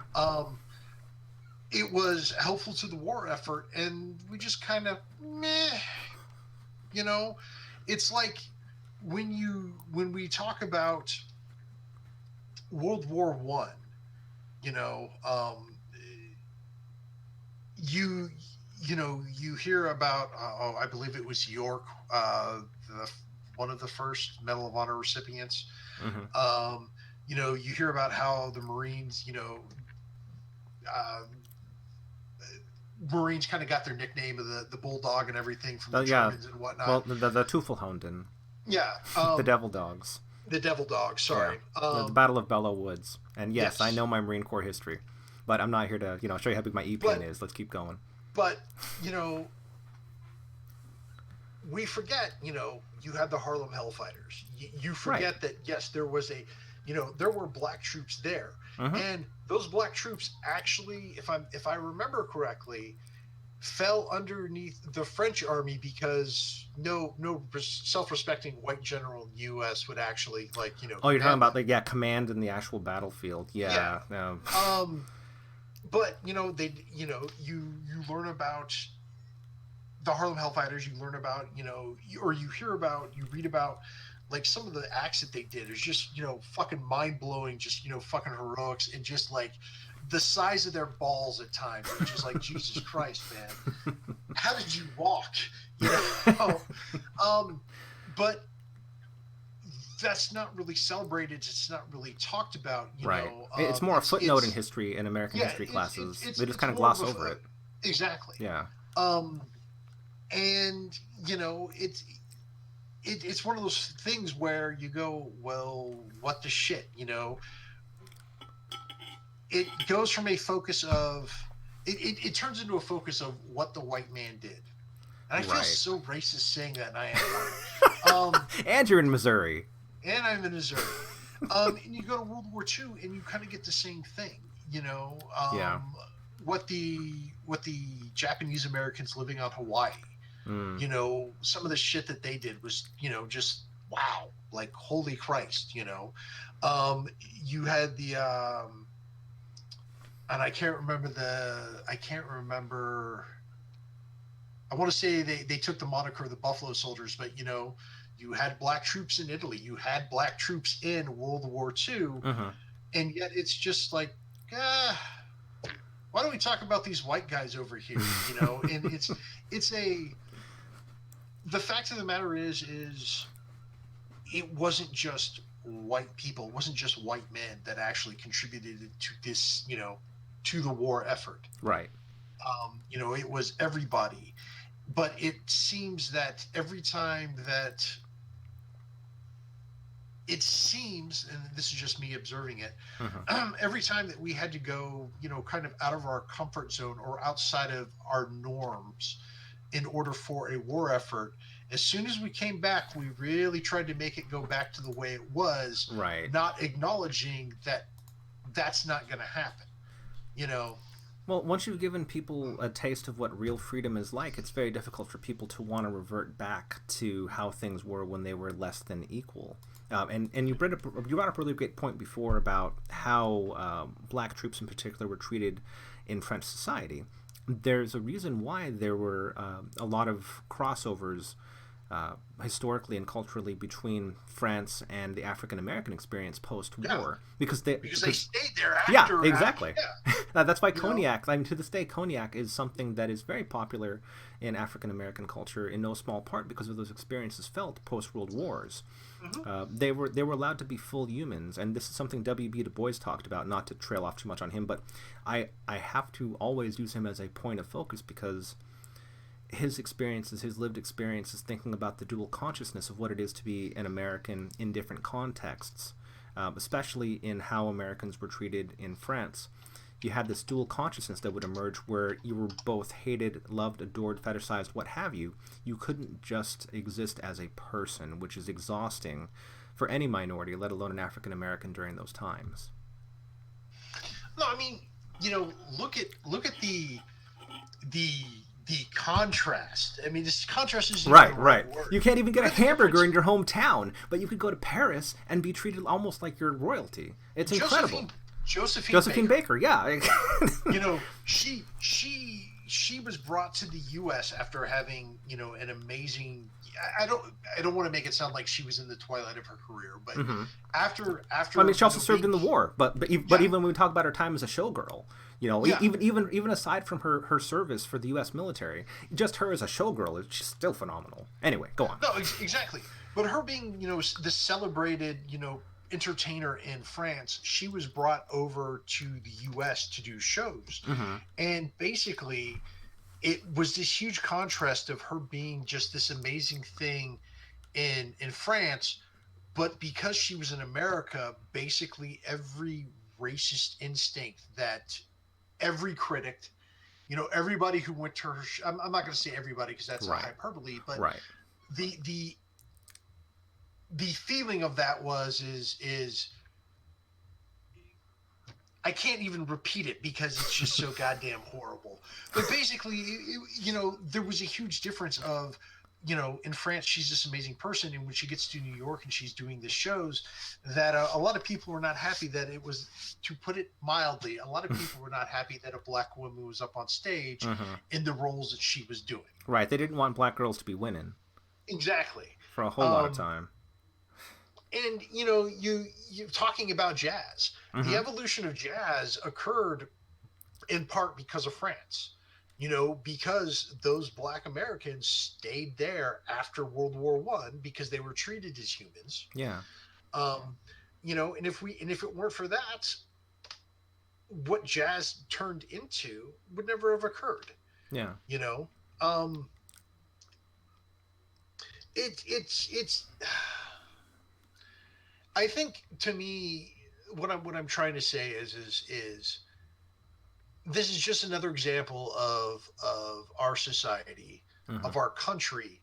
It was helpful to the war effort, and we just kind of meh. It's like when we talk about World War One, you hear about I believe it was York, one of the first Medal of Honor recipients. You hear about how the Marines, Marines kind of got their nickname of the bulldog and everything from the Germans and whatnot. Well, the Teufelhunden. Yeah. The Devil Dogs. The Devil Dogs, sorry. Yeah. The Battle of Belleau Woods. And yes, I know my Marine Corps history, but I'm not here to show you how big my E-pin is. Let's keep going. But we forget, you had the Harlem Hellfighters. You forget that, yes, there was there were black troops there. And those black troops actually, if I remember correctly, fell underneath the French army because no self-respecting white general in the U.S. would actually Oh, you're talking about command in the actual battlefield. Yeah. But they you learn about the Harlem Hellfighters. You learn about or you read about like some of the acts that they did is just fucking mind-blowing, just fucking heroics, and just like the size of their balls at times, which is like Jesus Christ, man, how did you walk? But that's not really celebrated. It's not really talked about. Right. It's more a footnote in history in American history classes. They just kind of gloss over it. Exactly. Yeah. And it's one of those things where you go, well, what the shit, It goes from a focus of it turns into a focus of what the white man did. And I feel so racist saying that, and I am white. And you're in Missouri. And I'm in Missouri. And you go to World War II, and you kind of get the same thing, what the Japanese Americans living on Hawaii, some of the shit that they did was, just wow, like holy Christ, you had the and I can't remember. I want to say they took the moniker of the Buffalo Soldiers, but you had black troops in Italy, you had black troops in World War II, and yet it's just like, why don't we talk about these white guys over here? And the fact of the matter is it wasn't just white people, it wasn't just white men that actually contributed to this, to the war effort. Right. It was everybody. But it seems that every time that it seems, and this is just me observing it, Mm-hmm. every time that we had to go, kind of out of our comfort zone or outside of our norms in order for a war effort, as soon as we came back, we really tried to make it go back to the way it was, Right. not acknowledging that that's not going to happen, you know? Well, once you've given people a taste of what real freedom is like, it's very difficult for people to want to revert back to how things were when they were less than equal. And you brought up a really great point before about how black troops in particular were treated in French society. There's a reason why there were a lot of crossovers historically and culturally between France and the African American experience post-war, Yeah, because they stayed there yeah, after. exactly. Yeah, That's why you know? cognac, I mean, to this day, cognac is something that is very popular in African American culture, in no small part because of those experiences felt post World Wars. They were allowed to be full humans, and this is something W.B. Du Bois talked about. Not to trail off too much on him, but I have to always use him as a point of focus because his experiences, his lived experiences, thinking about the dual consciousness of what it is to be an American in different contexts, especially in how Americans were treated in France. You had this dual consciousness that would emerge where you were both hated, loved, adored, fetishized, what have you. You couldn't just exist as a person, which is exhausting for any minority, let alone an African American during those times. No, I mean, look at the the contrast. I mean, this contrast isn't even Right, the right. right word. You can't even get Look a at the hamburger difference. in your hometown, but you could go to Paris and be treated almost like you're royalty. It's incredible. Josephine Josephine Josephine Baker. Baker, yeah. She was brought to the U.S. after having an amazing. I don't want to make it sound like she was in the twilight of her career, but hmm after I mean, she also served in the being, war, but yeah, even when we talk about her time as a showgirl, yeah. even aside from her service for the U.S. military, just her as a showgirl is just still phenomenal. Anyway, go on. No, exactly. But her being, the celebrated, entertainer in France, she was brought over to the U.S. to do shows, hmm and basically, it was this huge contrast of her being just this amazing thing in France, but because she was in America, basically every racist instinct that every critic, everybody who went to her, I'm not going to say everybody because that's a Right, hyperbole, but right. the the the feeling of that is I can't even repeat it because it's just so goddamn horrible. But basically, there was a huge difference of, in France, she's this amazing person, and when she gets to New York and she's doing the shows, that a lot of people were not happy that it was, to put it mildly, a lot of people were not happy that a black woman was up on stage hmm in the roles that she was doing. Right. They didn't want black girls to be winning Exactly. for a whole lot of Um, time. and you talking about jazz, the hmm evolution of jazz occurred in part because of France, because those black Americans stayed there after World War I because they were treated as humans. Yeah. um and if it weren't for that, what jazz turned into would never have occurred. Yeah. you know um it's I think, to me, what I'm trying to say is this is just another example of our society, hmm of our country,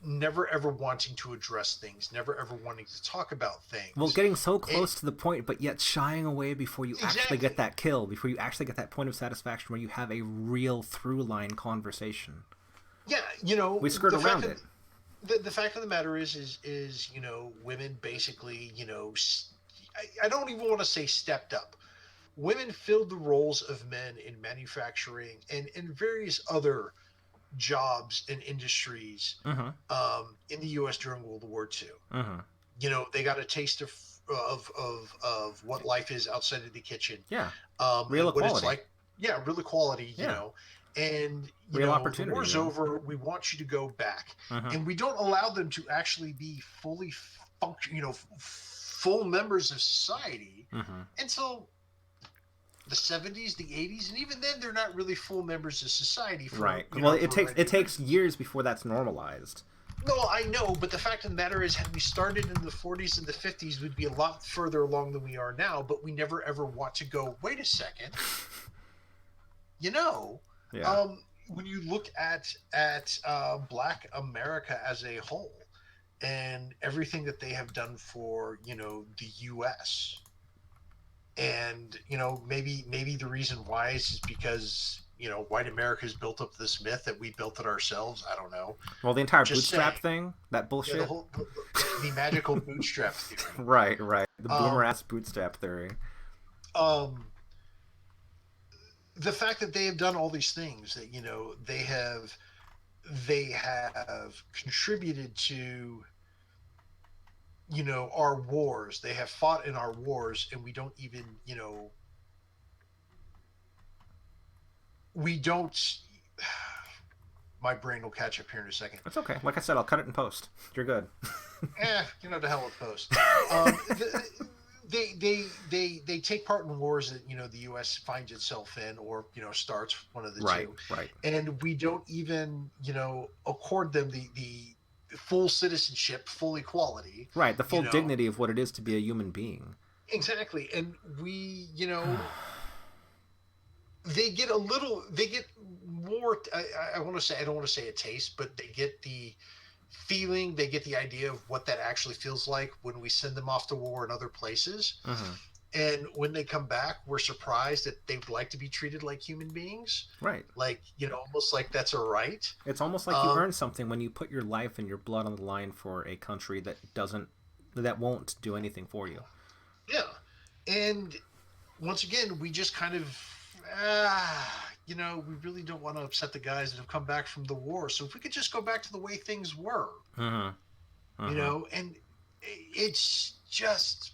never ever wanting to address things, never ever wanting to talk about Well, things. getting so It, close to the point, but yet shying away before you actually get exactly. that kill, before you actually get that point of satisfaction where you have a real through line conversation. Yeah, We skirt the fact around of it. the fact of the matter is women basically, I don't even want to say stepped up. Women filled the roles of men in manufacturing and in various other jobs and industries, hmm in the U.S. during World War II. hmm They got a taste of what life is outside of the kitchen, Yeah. and Real what it's equality. like. Yeah, real equality. Yeah. And Real the opportunity, war's over. We want you to go back, hmm and we don't allow them to actually be fully function, full members of society hmm until the 70s, the 80s, and even then, they're not really full members of society for Right. you Well, know a it takes variety it of takes reasons. years before that's normalized. No, I know, but the fact of the matter is, had we started in the 40s and the 50s, we'd be a lot further along than we are now. But we never ever want to go. Wait a second, you know, Yeah. when you look at Black America as a whole and everything that they have done for the U.S. and maybe the reason why is because white America has built up this myth that we built it ourselves. I don't know. Well, the entire Just bootstrap saying. thing, that Yeah, the bullshit. whole the magical bootstrap theory. Right, right. The boomer Um, ass bootstrap theory. um, the fact that they have done all these things that they have contributed to our wars. They have fought in our wars, and we don't even we don't. My brain will catch up here in a second. It's okay. Like I said, I'll cut it in post. You're good. To hell with post. They take part in wars that the U.S. finds itself in, or starts, one of the Right, two, right. and we don't even accord them the full citizenship, full equality. Right, the full dignity of what it is to be a human being. Exactly, and we they get more. I want to say, I don't want to say a taste, but they get the feeling, they get the idea of what that actually feels like when we send them off to war in other places. Mm-hmm. And when they come back, we're surprised that they would like to be treated like human beings. Right. Like, almost like that's a right. It's almost like you earn something when you put your life and your blood on the line for a country that won't do anything for you. Yeah. And once again, we just kind of, we really don't want to upset the guys that have come back from the war. So if we could just go back to the way things were, and it's just.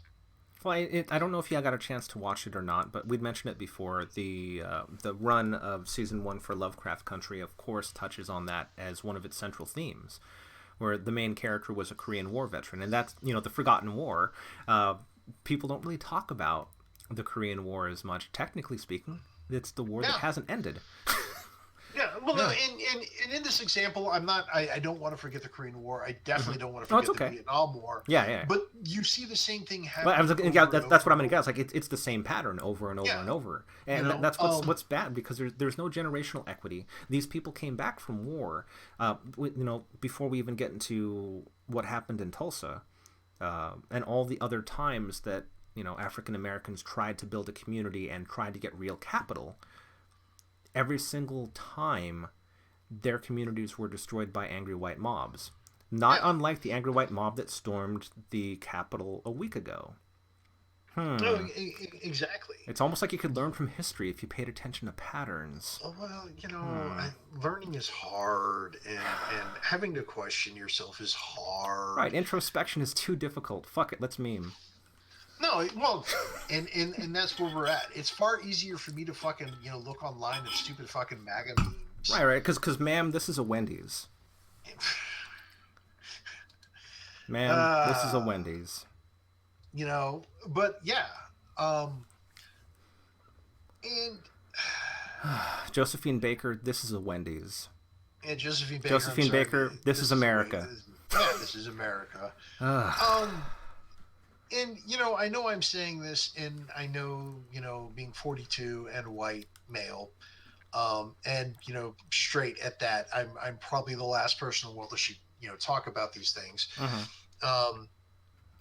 Well, I don't know if you got a chance to watch it or not, but we'd mentioned it before. The run of season 1 for Lovecraft Country, of course, touches on that as one of its central themes, where the main character was a Korean War veteran, and that's the Forgotten War. People don't really talk about the Korean War as much. Technically speaking, it's the war that hasn't ended. Yeah, well, no, and in this example, I don't want to forget the Korean War. I definitely don't want to forget the Vietnam War. Yeah. But you see the same thing happen. Well, that's what I'm going to guess. Like it's the same pattern over and over and over, and that's what's bad, because there's no generational equity. These people came back from war, before we even get into what happened in Tulsa, and all the other times that African Americans tried to build a community and tried to get real capital. Every single time, their communities were destroyed by angry white mobs. Not unlike the angry white mob that stormed the Capitol a week ago. No, exactly. It's almost like you could learn from history if you paid attention to patterns. Well, learning is hard, and having to question yourself is hard. Right, introspection is too difficult. Fuck it, let's meme. No, well, and that's where we're at. It's far easier for me to fucking look online at stupid fucking MAGA memes. Right, because ma'am, this is a Wendy's. Ma'am, this is a Wendy's. But yeah, and Josephine Baker, this is a Wendy's. And Josephine Baker, this is America. This is America. And I know I'm saying this, and I know being 42 and white male, and straight at that, I'm probably the last person in the world that should talk about these things.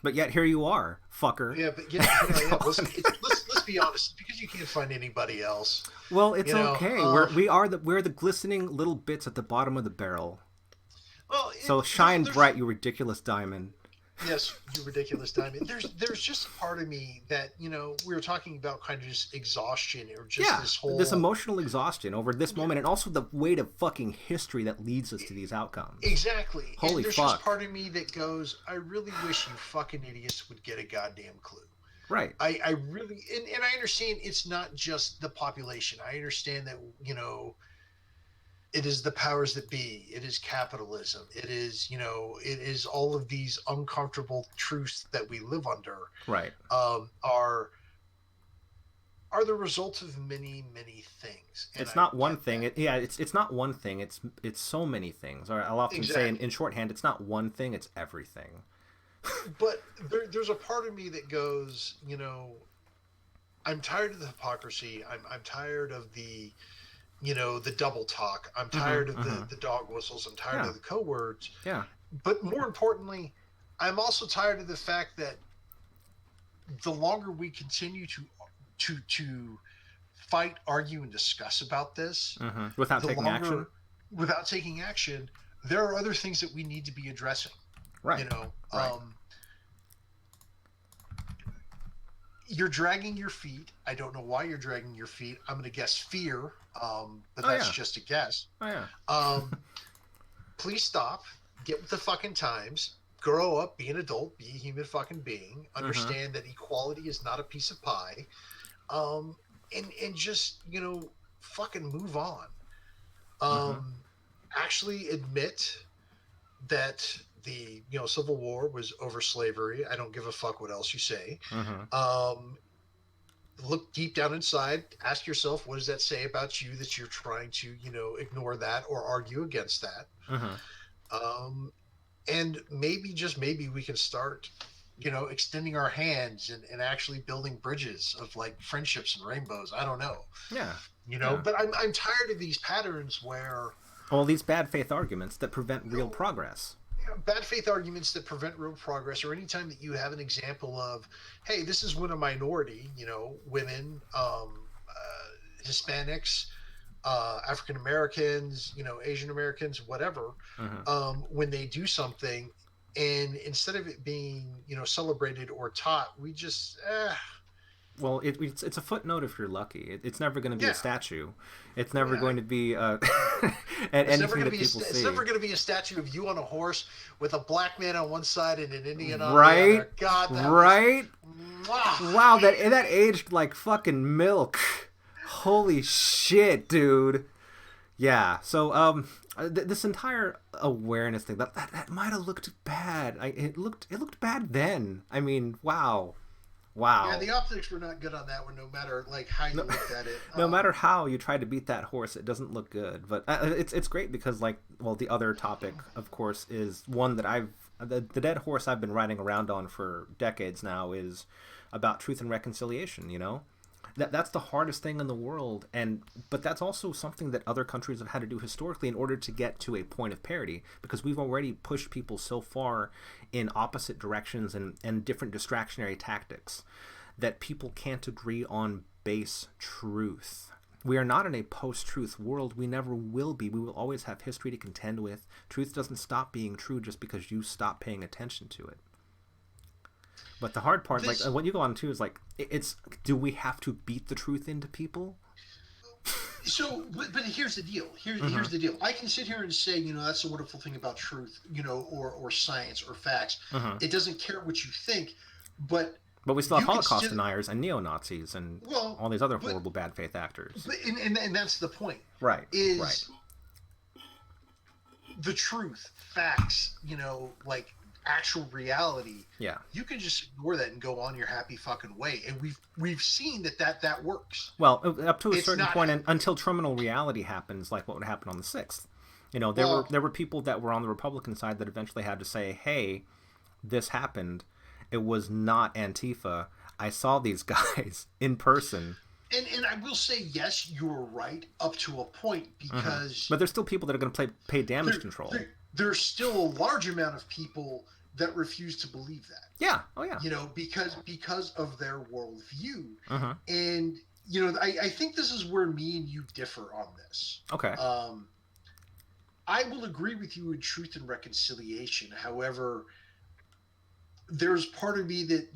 But yet here you are, fucker. Yeah, but let's be honest, because you can't find anybody else. Well, it's okay. We're the glistening little bits at the bottom of the barrel. Well, so shine bright, you ridiculous diamond. Yes, you ridiculous diamond. There's just a part of me that we were talking about, kind of just exhaustion, or just this emotional exhaustion over this moment, and also the weight of fucking history that leads us to these outcomes. Exactly. Holy and there's fuck. Just part of me that goes, I really wish you fucking idiots would get a goddamn clue. Right. I really, and I understand it's not just the population. I understand that it is the powers that be. It is capitalism. It is, it is all of these uncomfortable truths that we live under. Right. Are are the result of many, many things. And It's I not one get thing. that. It's not one thing. It's so many things. Or I'll often say Exactly. in shorthand, it's not one thing. It's everything. But there's a part of me that goes, I'm tired of the hypocrisy. I'm tired of the double talk. I'm tired of the dog whistles. I'm tired Yeah. of the code words. Yeah. But more importantly, I'm also tired of the fact that the longer we continue to fight, argue, and discuss about this, Without the taking action. longer without taking action, there are other things that we need to be addressing. Right. You know, Right. You're dragging your feet. I don't know why you're dragging your feet. I'm going to guess fear, but Oh that's yeah. just a guess. Oh yeah. Please stop. Get with the fucking times. Grow up. Be an adult. Be a human fucking being. Understand that equality is not a piece of pie. And just fucking move on. Actually admit that the Civil War was over slavery. I don't give a fuck what else you say. Look deep down inside. Ask yourself, what does that say about you that you're trying to ignore that or argue against that? And maybe, just maybe, we can start extending our hands and actually building bridges of like friendships and rainbows. I don't know. Yeah. But I'm tired of these patterns where all these bad faith arguments that prevent real progress. Bad faith arguments that prevent real progress, or anytime that you have an example of, hey, this is when a minority, women, Hispanics, African Americans, Asian Americans, whatever, when they do something, and instead of it being, celebrated or taught, we just, well, it's a footnote if you're lucky. It's never going to be a statue. It's never going to be anything that people see. It's never going to be a statue of you on a horse with a black man on one side and an Indian on right? the other. God, that right? Was, wow, that aged like fucking milk. Holy shit, dude. Yeah. So this entire awareness thing that might have looked bad. It looked bad then. I mean, wow. Yeah, the optics were not good on that one, no matter like how you looked at it. No matter how you try to beat that horse, it doesn't look good. But it's great because the other topic, of course, is one that the dead horse I've been riding around on for decades now is about truth and reconciliation. That's the hardest thing in the world, but that's also something that other countries have had to do historically in order to get to a point of parity, because we've already pushed people so far in opposite directions and different distractionary tactics that people can't agree on base truth. We are not in a post-truth world. We never will be. We will always have history to contend with. Truth doesn't stop being true just because you stop paying attention to it. But the hard part, what you go on to, is it's do we have to beat the truth into people? So, but here's the deal. Here's the deal. I can sit here and say, that's the wonderful thing about truth, or science or facts. It doesn't care what you think, but we still have Holocaust deniers and neo-Nazis and all these other horrible bad faith actors. And that's the point. Right. Is the truth, facts, actual reality, you can just ignore that and go on your happy fucking way, and we've seen that works. Well, up to a certain point, until terminal reality happens, like what would happen on the 6th. There were people that were on the Republican side that eventually had to say, hey, this happened, it was not Antifa, I saw these guys in person. And I will say, yes, you're right up to a point, because but there's still people that are going to pay damage control. There's still a large amount of people that refuse to believe that. Yeah. Oh, yeah. Because of their worldview. And, I think this is where me and you differ on this. Okay. I will agree with you in truth and reconciliation. However, there's part of me that,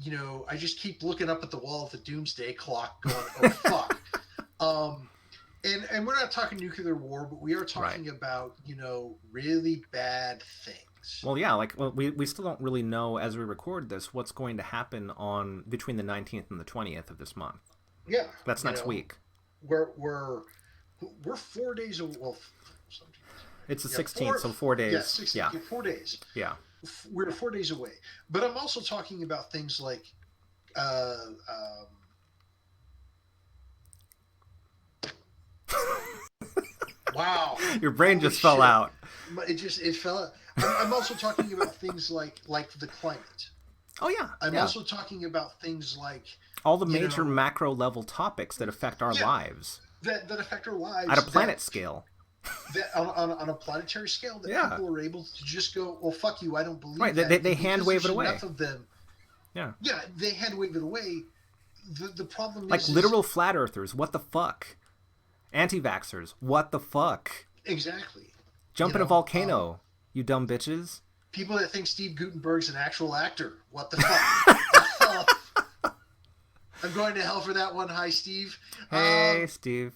I just keep looking up at the wall of the doomsday clock going, oh, fuck. And we're not talking nuclear war, but we are talking about, really bad things. Well, yeah, we still don't really know as we record this what's going to happen between the 19th and the 20th of this month. Yeah. That's next week. We're 4 days away. Well, it's the 16th, so 4 days. Yeah, 16th, 4 days. Yeah. We're 4 days away. But I'm also talking about things like Wow. Your brain Holy just fell shit. out. It fell out. I'm also talking about things like the climate. Oh yeah. I'm Yeah. also talking about things like all the major macro level topics that affect our lives. That affect our lives at a planet scale. That on a planetary scale, that people are able to just go, well, fuck you, I don't believe that. They hand wave it away. Enough of them. Yeah, they hand wave it away. The problem is literal flat earthers. What the fuck? Anti-vaxxers. What the fuck? Exactly. Jump in a volcano, you dumb bitches. People that think Steve Gutenberg's an actual actor. What the fuck? I'm going to hell for that one. Hi, Steve. Hey, Steve.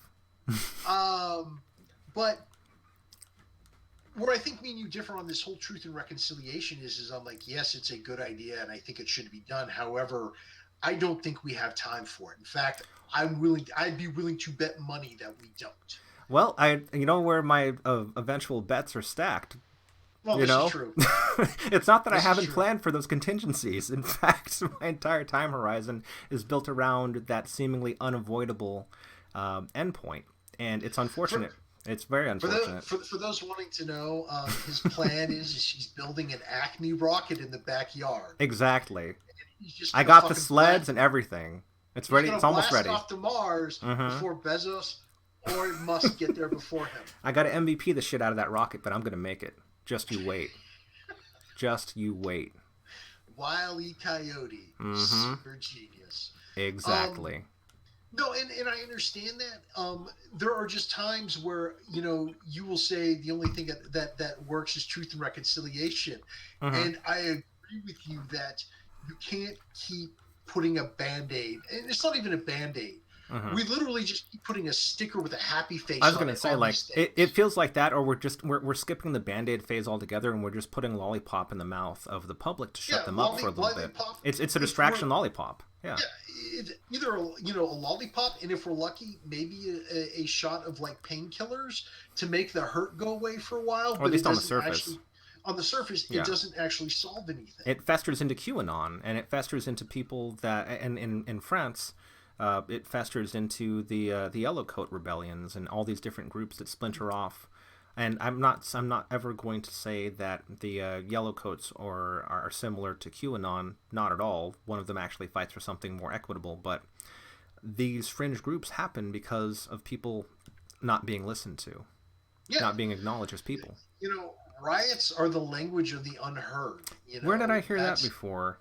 But where I think me and you differ on this whole truth and reconciliation is I'm like, yes, it's a good idea, and I think it should be done. However, I don't think we have time for it. In fact, I'd be willing to bet money that we don't. Well, you know where my eventual bets are stacked. Well, this is true. It's not that I haven't planned for those contingencies. In fact, my entire time horizon is built around that seemingly unavoidable endpoint, and it's unfortunate. It's very unfortunate. For those wanting to know, his plan is he's building an Acme rocket in the backyard. Exactly. I got the sleds and everything. It's ready. It's almost ready. Off to Mars before Bezos or Musk get there before him. I got to MVP the shit out of that rocket, but I'm going to make it. Just you wait. Just you wait. Wile E. Coyote. Super genius. Exactly. No, and I understand that. There are just times where, you will say the only thing that works is truth and reconciliation. And I agree with you that you can't keep putting a Band-Aid. And it's not even a Band-Aid. We literally just keep putting a sticker with a happy face on it. I was going to say, like, it feels like that, or we're skipping the Band-Aid phase altogether, and we're just putting lollipop in the mouth of the public to shut them up for a little bit. It's a distraction lollipop. Yeah. It's either a lollipop, and if we're lucky, maybe a shot of like painkillers to make the hurt go away for a while. Or at least on the surface. On the surface, it doesn't actually solve anything. It festers into QAnon, and it festers into people that, and in France. It festers into the Yellow Coat rebellions and all these different groups that splinter off. And I'm not ever going to say that the Yellow Coats are similar to QAnon. Not at all. One of them actually fights for something more equitable. But these fringe groups happen because of people not being listened to, not being acknowledged as people. Riots are the language of the unheard. Where did I hear that before?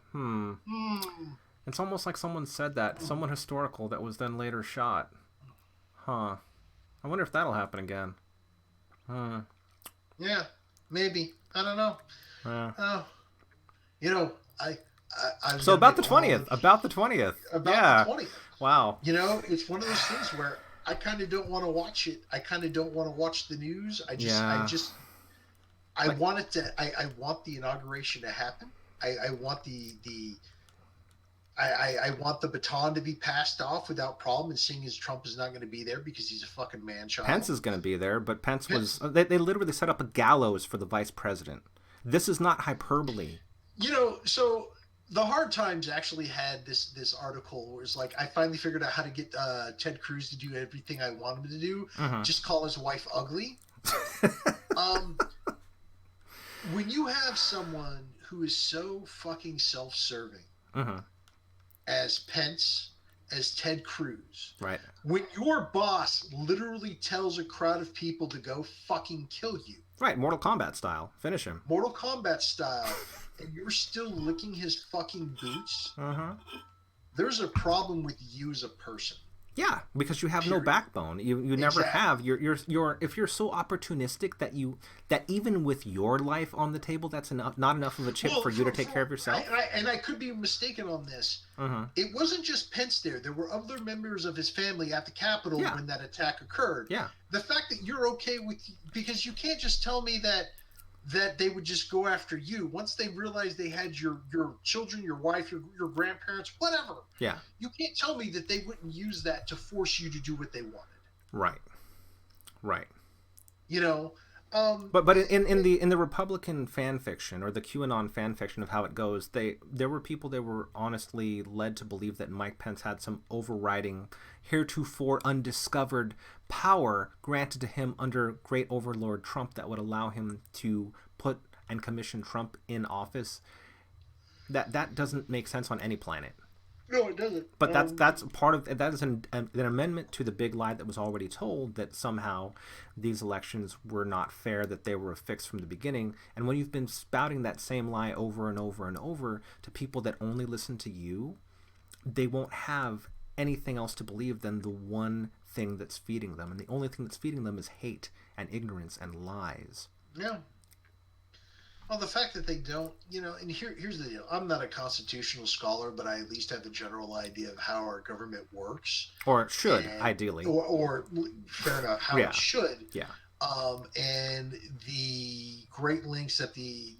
It's almost like someone said that. Someone historical that was then later shot. Huh. I wonder if that'll happen again. Yeah, maybe. I don't know. So about the 20th. About the 20th. About the 20th. Wow. It's one of those things where I kind of don't want to watch it. I kind of don't want to watch the news. I want it to. I want the inauguration to happen. I want I want the baton to be passed off without problem, and seeing as Trump is not going to be there because he's a fucking man-child. Pence is going to be there, but Pence was... They literally set up a gallows for the vice president. This is not hyperbole. So the Hard Times actually had this article where it's like, I finally figured out how to get Ted Cruz to do everything I want him to do. Just call his wife ugly. When you have someone who is so fucking self-serving, as Pence, as Ted Cruz. Right. When your boss literally tells a crowd of people to go fucking kill you. Right, Mortal Kombat style. Finish him. Mortal Kombat style. And you're still licking his fucking boots. There's a problem with you as a person. Yeah, because you have no backbone. You never have. You're if you're so opportunistic that even with your life on the table, that's not enough of a chip for you to take care of yourself. And I could be mistaken on this. It wasn't just Pence there. There were other members of his family at the Capitol when that attack occurred. Yeah. The fact that you're okay with, because you can't just tell me that they would just go after you once they realized they had your children, your wife, your grandparents, whatever. Yeah. You can't tell me that they wouldn't use that to force you to do what they wanted. Right. But in the Republican fan fiction or the QAnon fan fiction of how it goes, there were people that were honestly led to believe that Mike Pence had some overriding, heretofore undiscovered power granted to him under Great Overlord Trump that would allow him to put and commission Trump in office. That doesn't make sense on any planet. No, it doesn't. But that's part of that is an amendment to the big lie that was already told, that somehow these elections were not fair, that they were a fix from the beginning. And when you've been spouting that same lie over and over and over to people that only listen to you, they won't have anything else to believe than the one thing that's feeding them. And the only thing that's feeding them is hate and ignorance and lies. Yeah. Well, the fact that they don't, and here's the deal. I'm not a constitutional scholar, but I at least have a general idea of how our government works. Or it should, ideally. Or fair enough, how it should. Yeah. And the great lengths that the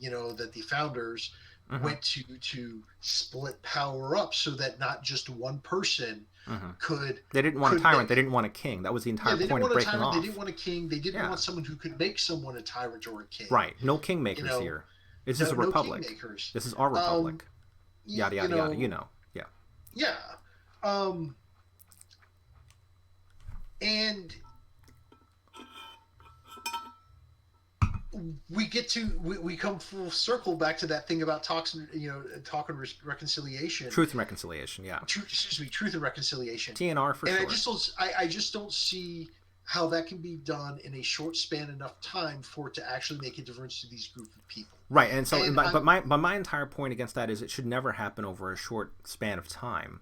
founders went to split power up so that not just one person could. They didn't want a tyrant. They didn't want a king. That was the entire point of breaking off. They didn't want a king. They didn't want someone who could make someone a tyrant or a king. Right. No kingmakers here. This is a republic. Kingmakers. This is our republic. Yada yada yada. Yeah. Yeah. And we come full circle back to that thing about talk and reconciliation. Truth and reconciliation, yeah. Truth and reconciliation. TNR for sure. And I just don't see how that can be done in a short span enough time for it to actually make a difference to these group of people. Right, and so but my entire point against that is it should never happen over a short span of time.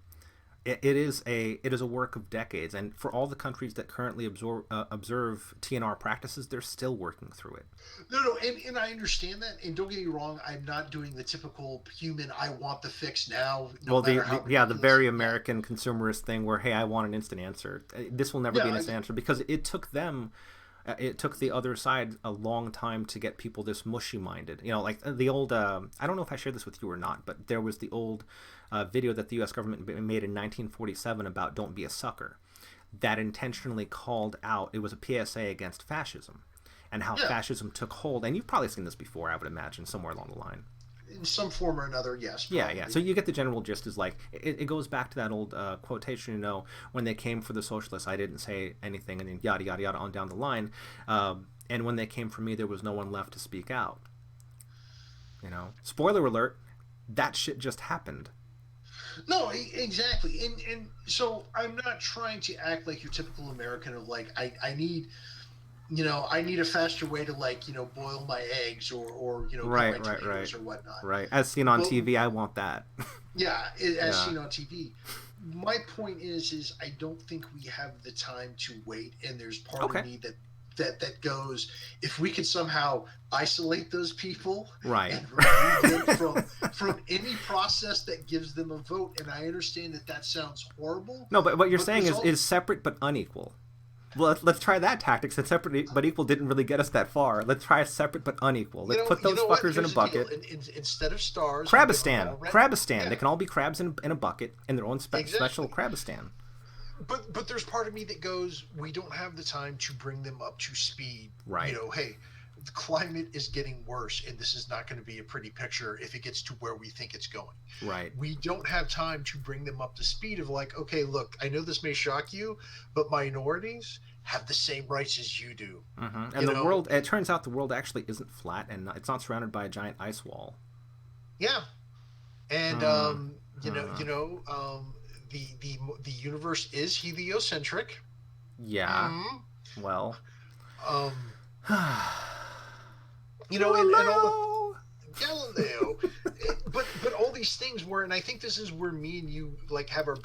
It is a work of decades, and for all the countries that currently observe TNR practices, they're still working through it. No, and I understand that. And don't get me wrong, I'm not doing the typical human. I want the fix now. The very American consumerist thing where, hey, I want an instant answer. This will never be an instant answer because it took them. It took the other side a long time to get people this mushy-minded. Like the old. I don't know if I shared this with you or not, but there was the old video that the U.S. government made in 1947 about "Don't be a sucker," that intentionally called out. It was a PSA against fascism, and how fascism took hold. And you've probably seen this before, I would imagine, somewhere along the line. In some form or another, yes. Probably. Yeah. So you get the general gist. Is like it goes back to that old quotation. When they came for the socialists, I didn't say anything, and then yada yada yada on down the line. And when they came for me, there was no one left to speak out. Spoiler alert, that shit just happened. No, exactly. And so I'm not trying to act like your typical American of like I need a faster way to boil my eggs or right. or whatnot. Right. As seen on TV, I want that. Seen on TV. My point is I don't think we have the time to wait, and there's part of me that goes, if we could somehow isolate those people and remove them from any process that gives them a vote. And I understand that sounds horrible. No, but what you're saying is separate but unequal. Well, let's try that tactic. Since separate but equal didn't really get us that far. Let's try separate but unequal. Let's put those fuckers in a bucket. Instead of stars, Crabistan. They can all be crabs in a bucket in their own special Crabistan. But there's part of me that goes, we don't have the time to bring them up to speed. Right. Hey, the climate is getting worse, and this is not going to be a pretty picture if it gets to where we think it's going. Right. We don't have time to bring them up to speed of like, okay, look, I know this may shock you, but minorities have the same rights as you do. Mm-hmm. And the world, it turns out the world actually isn't flat, and it's not surrounded by a giant ice wall. Yeah. And, the universe is heliocentric. Yeah. Mm-hmm. Well. And all Galileo, but all these things were, and I think this is where me and you have our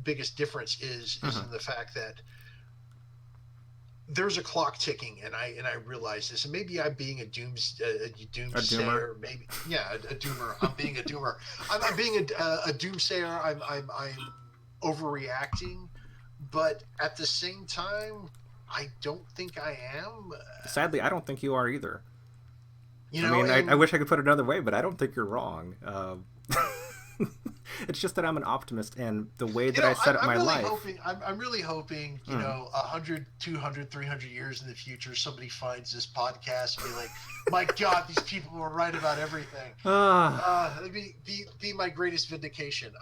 biggest difference is in the fact that there's a clock ticking, and I realize this, and maybe I'm being a doomsayer, maybe a doomer. I'm being a doomer. I'm being a doomsayer. I'm overreacting, but at the same time, I don't think I am. Sadly, I don't think you are either. I wish I could put it another way, but I don't think you're wrong. It's just that I'm an optimist, and the way that I set up my life. I'm really hoping, 100, 200, 300 years in the future, somebody finds this podcast and be like, my God, these people were right about everything. That'd be my greatest vindication.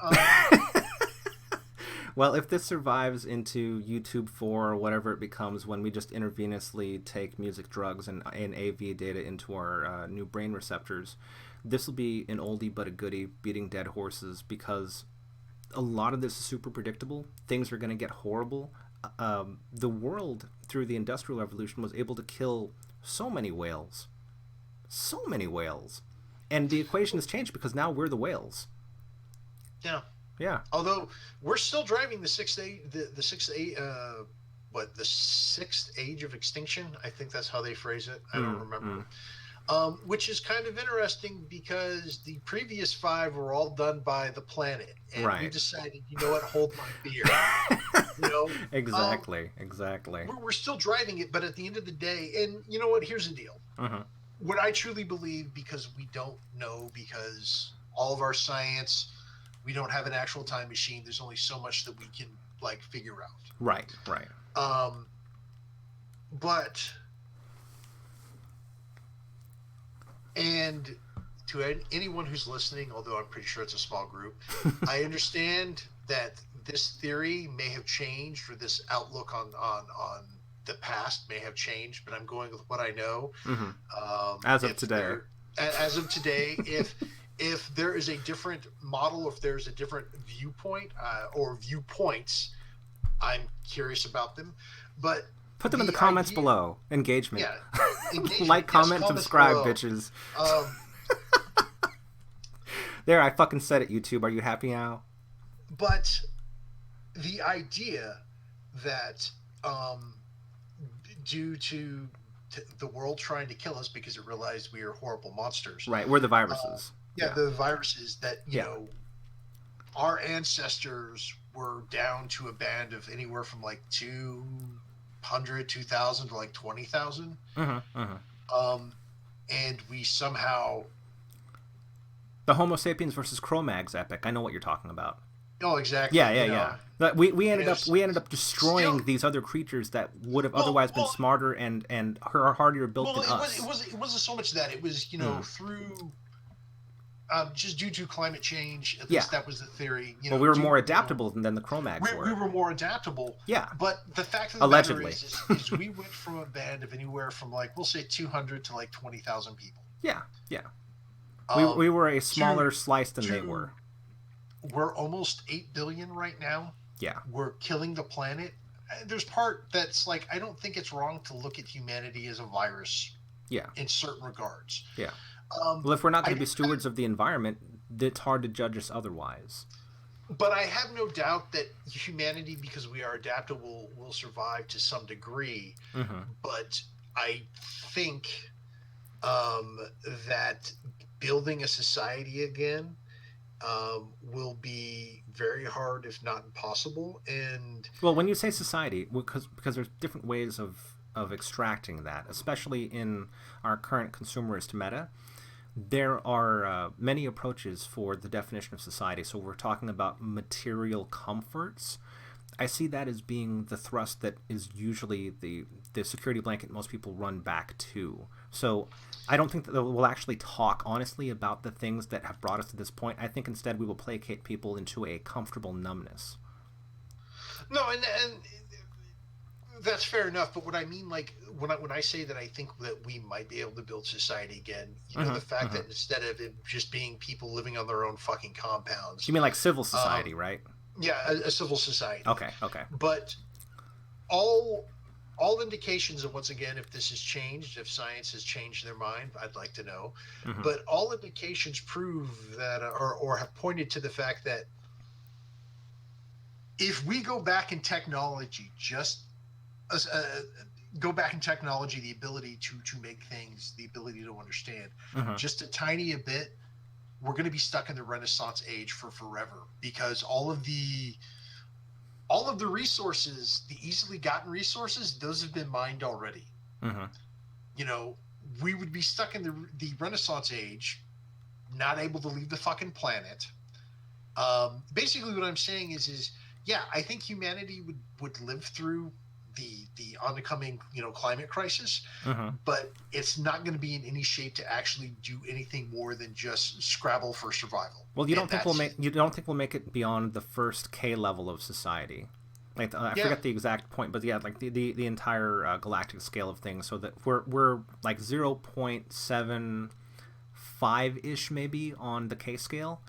Well, if this survives into YouTube 4 or whatever it becomes, when we just intravenously take music, drugs, and AV data into our new brain receptors, this will be an oldie but a goodie, beating dead horses, because a lot of this is super predictable. Things are going to get horrible. The world, through the Industrial Revolution, was able to kill so many whales. So many whales. And the equation has changed because now we're the whales. Yeah. Yeah. Although we're still driving the sixth age of extinction. I think that's how they phrase it. I don't remember. Which is kind of interesting because the previous 5 were all done by the planet, and we decided, you know what, hold my beer. Exactly. We're still driving it, but at the end of the day, and you know what? Here's the deal. What I truly believe, because we don't know, because all of our science, we don't have an actual time machine. There's only so much that we can figure out. Right. But and to anyone who's listening, although I'm pretty sure it's a small group, I understand that this theory may have changed, or this outlook on the past may have changed, but I'm going with what I know. As of today, if there is a different model, if there's a different viewpoint or viewpoints, I'm curious about them. But put them in the comments below. Engagement. Yeah. Engagement. Like, comment, subscribe, below. Bitches. There, I fucking said it, YouTube. Are you happy now? But the idea that due to the world trying to kill us because it realized we are horrible monsters. Right, we're the viruses. The viruses that, you know, our ancestors were down to a band of anywhere from 200, 2,000 to 20,000. And we somehow... The Homo sapiens versus Cro-Mags epic. I know what you're talking about. Oh, exactly. Yeah. But we ended up destroying these other creatures that would have otherwise been smarter and hardier built than us. It wasn't so much that. It was, through... just due to climate change, at least that was the theory. We were more adaptable than the Cro-Mags were. We were more adaptable. Yeah. But the fact of the matter is we went from a band of anywhere from we'll say 200 to 20,000 people. Yeah. We were a smaller slice than they were. We're almost 8 billion right now. Yeah. We're killing the planet. There's part that's I don't think it's wrong to look at humanity as a virus. Yeah. In certain regards. Yeah. Well, if we're not going to be stewards of the environment, it's hard to judge us otherwise. But I have no doubt that humanity, because we are adaptable, will survive to some degree. But I think that building a society again will be very hard, if not impossible. And well, when you say society, because there's different ways of extracting that, especially in our current consumerist meta. There are many approaches for the definition of society. So we're talking about material comforts. I see that as being the thrust that is usually the security blanket most people run back to. So I don't think that we'll actually talk honestly about the things that have brought us to this point. I think instead we will placate people into a comfortable numbness. No, and that's fair enough. But what I mean, when I say that I think that we might be able to build society again, the fact that instead of it just being people living on their own fucking compounds. You mean civil society, right? Yeah, a civil society. Okay. But all indications, and once again, if this has changed, if science has changed their mind, I'd like to know. But all indications prove that, or have pointed to the fact that if we go back in technology, the ability to make things, the ability to understand, just a tiny bit, we're going to be stuck in the Renaissance age for forever, because all of the resources, the easily gotten resources, those have been mined already. We would be stuck in the Renaissance age, not able to leave the fucking planet, Basically, what I'm saying is, yeah, I think humanity would live through the oncoming, climate crisis, Mm-hmm. but it's not going to be in any shape to actually do anything more than just scrabble for survival. Well, And that's it. you don't think we'll make it beyond the first K level of society? Like I Yeah, forget the exact point, but yeah, like the entire galactic scale of things, so that we're like 0.75 ish maybe on the K scale.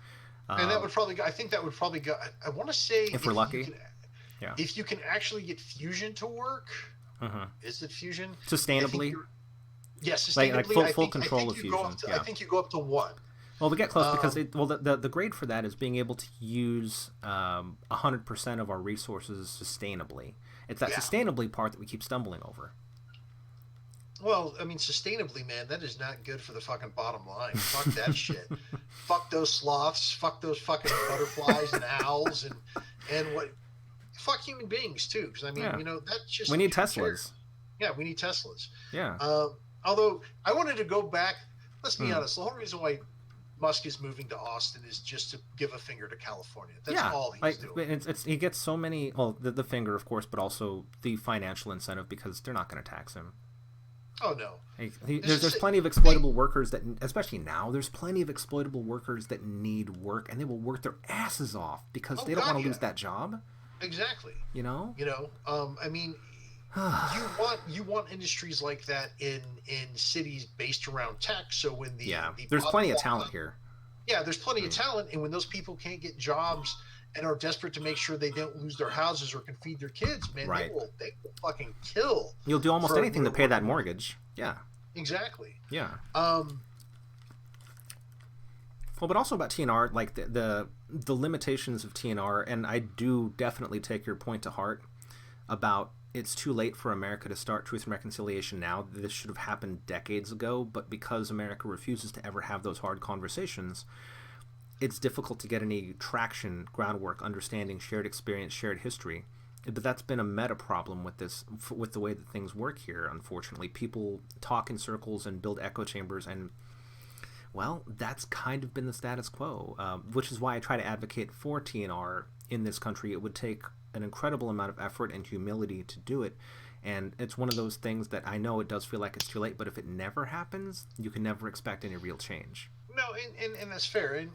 and that Uh, would probably go. I think that would probably go. I want to say if we're lucky, yeah. if you can actually get fusion to work. Mm-hmm. Is it fusion? I think Sustainably, you're. Yeah, like sustainably. full I control think of you go fusion, up to. I yeah. think you go up to one. Well, we get close because Um, the grade for that is being able to use 100% of our resources sustainably. It's that yeah. sustainably part that we keep stumbling over. Well, I mean, sustainably, man, that is not good for the fucking bottom line. Fuck that shit. Fuck those sloths. Fuck those fucking butterflies and owls and what. Fuck human beings too, because I mean, Yeah, that's we just need who cares? Teslas. Yeah, we need Teslas. Yeah, Although I wanted to go back. Let's be mm. honest. The whole reason why Musk is moving to Austin is just to give a finger to California. That's yeah. all he's Like doing. it's he gets so many. Well, the finger, of course, but also the financial incentive because they're not going to tax him. Oh no. There's plenty of They, exploitable workers that, especially now, there's plenty of exploitable workers that need work, and they will work their asses off because oh they don't want god, to yeah, lose that job. exactly. You know. I mean, you want industries like that in cities based around tech. So when Yeah, the there's bottom plenty of line, talent here. yeah, there's plenty of Mm. talent, and when those people can't get jobs and are desperate to make sure they don't lose their houses or can feed their kids, man, Right. they will fucking kill You'll do almost for anything to pay that mortgage. Yeah. exactly. Yeah. Um, Well, but also about TNR, like the limitations of TNR, and I do definitely take your point to heart about it's too late for America to start truth and reconciliation now. This should have happened decades ago, but because America refuses to ever have those hard conversations, it's difficult to get any traction, groundwork, understanding, shared experience, shared history. But that's been a meta problem with this, with the way that things work here. Unfortunately, people talk in circles and build echo chambers, and well, that's kind of been the status quo, which is why I try to advocate for TNR in this country. It would take an incredible amount of effort and humility to do it, and it's one of those things that I know it does feel like it's too late, but if it never happens, you can never expect any real change. no, and that's fair. And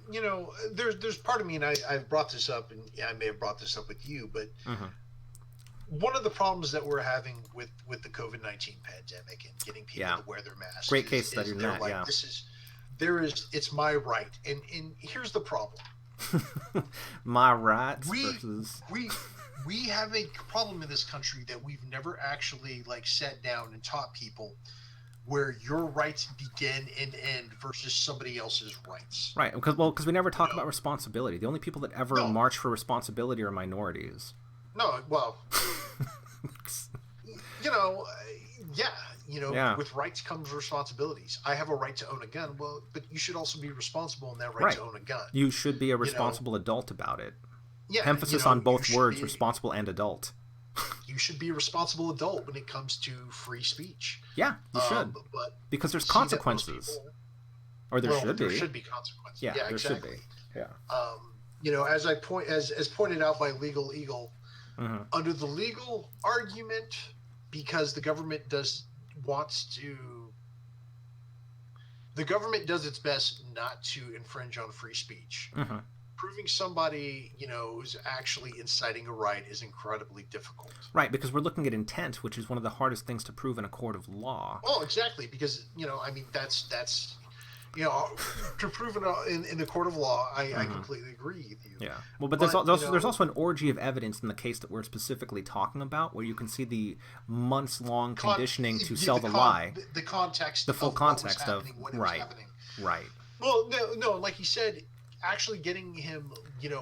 there's part of me, and I've brought this up, and yeah, I may have brought this up with you, but Mm-hmm. one of the problems that we're having with the COVID-19 pandemic and getting people Yeah. to wear their masks Great case study is in they're that, like, yeah. it's my right. And here's the problem. My rights We versus... we we have a problem in this country that we've never actually like sat down and taught people where your rights begin and end versus somebody else's rights. Right, because we never talk about responsibility. The only people that ever No, march for responsibility are minorities. no, well, you know, yeah, Yeah, with rights comes responsibilities. I have a right to own a gun. Well, but you should also be responsible in that right right. to own a gun. You should be a You know, responsible adult about it. yeah, Emphasis on you both should words, be responsible and adult. you should be a responsible adult when it comes to free speech. Yeah, you should. But Because there's see that most consequences. people, Or there well, should there be. should be consequences. Yeah, Yeah, there should exactly. be. Yeah. As pointed out by Legal Eagle, Mm-hmm. under the legal argument, because the government does its best not to infringe on free speech. Mm-hmm. Proving somebody, is actually inciting a riot is incredibly difficult. Right, because we're looking at intent, which is one of the hardest things to prove in a court of law. Oh, exactly, because that's to prove it in the court of law. I completely agree with you. Yeah. Well, but But, there's also an orgy of evidence in the case that we're specifically talking about, where you can see the months-long conditioning to sell the lie, the context, the full of what was context of happening when it was right, happening. right. Well, no, like you said, actually getting him,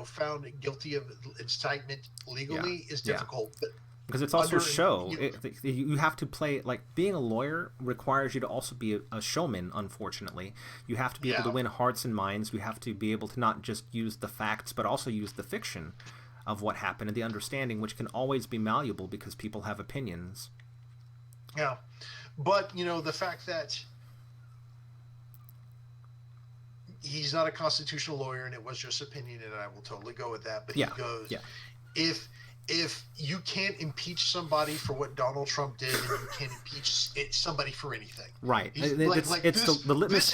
found guilty of incitement legally is Yeah. difficult. But Because it's also a under show. You have to play, like, being a lawyer requires you to also be a showman, unfortunately. You have to be able to yeah, win hearts and minds. You have to be able to not just use the facts, but also use the fiction of what happened and the understanding, which can always be malleable because people have opinions. yeah, but the fact that he's not a constitutional lawyer, and it was just opinion, and I will totally go with that. But yeah. he goes, yeah. if you can't impeach somebody for what Donald Trump did, then you can't impeach somebody for anything. Right. It's the litmus.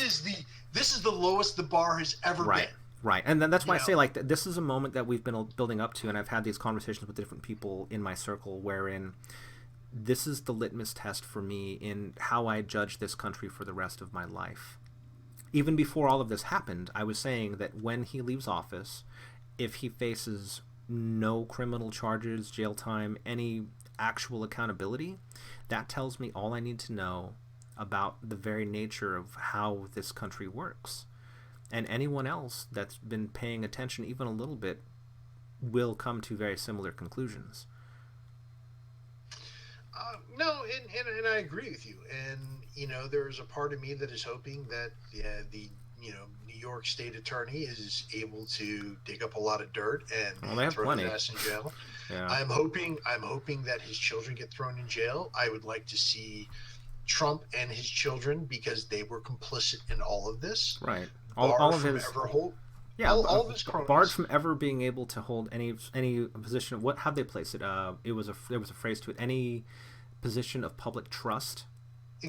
This is the lowest the bar has ever been. Right, and then that's why I say, like, this is a moment that we've been building up to, and I've had these conversations with different people in my circle wherein this is the litmus test for me in how I judge this country for the rest of my life. Even before all of this happened, I was saying that when he leaves office, if he faces no criminal charges, jail time, any actual accountability, that tells me all I need to know about the very nature of how this country works. And anyone else that's been paying attention even a little bit will come to very similar conclusions. No, and I agree with you. And, there's a part of me that is hoping that the New York State Attorney is able to dig up a lot of dirt and throw his ass in jail. Yeah. I'm hoping that his children get thrown in jail. I would like to see Trump and his children, because they were complicit in all of this. Right. All of his crimes. Barred from ever being able to hold any position. How'd they place it? There was a phrase to it. Any position of public trust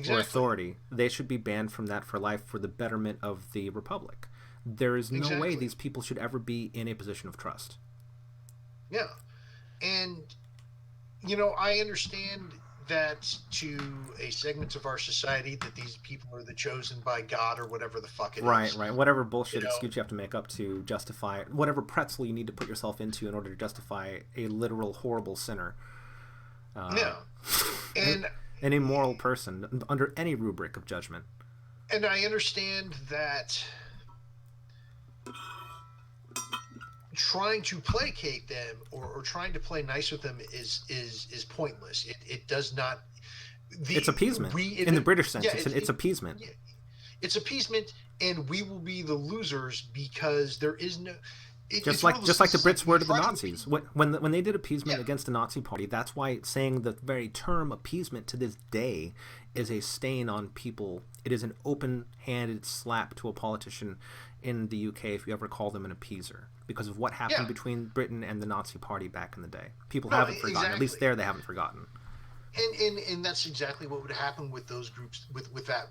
or authority, they should be banned from that for life for the betterment of the republic. There is no way these people should ever be in a position of trust. Yeah, and I understand that to a segment of our society that these people are the chosen by God or whatever the fuck it is. Right. Whatever bullshit excuse you have to make up to justify it. Whatever pretzel you need to put yourself into in order to justify a literal horrible sinner. And an immoral person under any rubric of judgment. And I understand that trying to placate them or trying to play nice with them is pointless. It does not. It's appeasement. In the British sense, it's appeasement. It's appeasement, and we will be the losers because there is no. Just like the Brits were to the Nazis. When they did appeasement against the Nazi Party, that's why saying the very term appeasement to this day is a stain on people. It is an open-handed slap to a politician in the UK if you ever call them an appeaser, because of what happened between Britain and the Nazi Party back in the day. People haven't forgotten. Exactly. At least there they haven't forgotten. And that's exactly what would happen with those groups, with that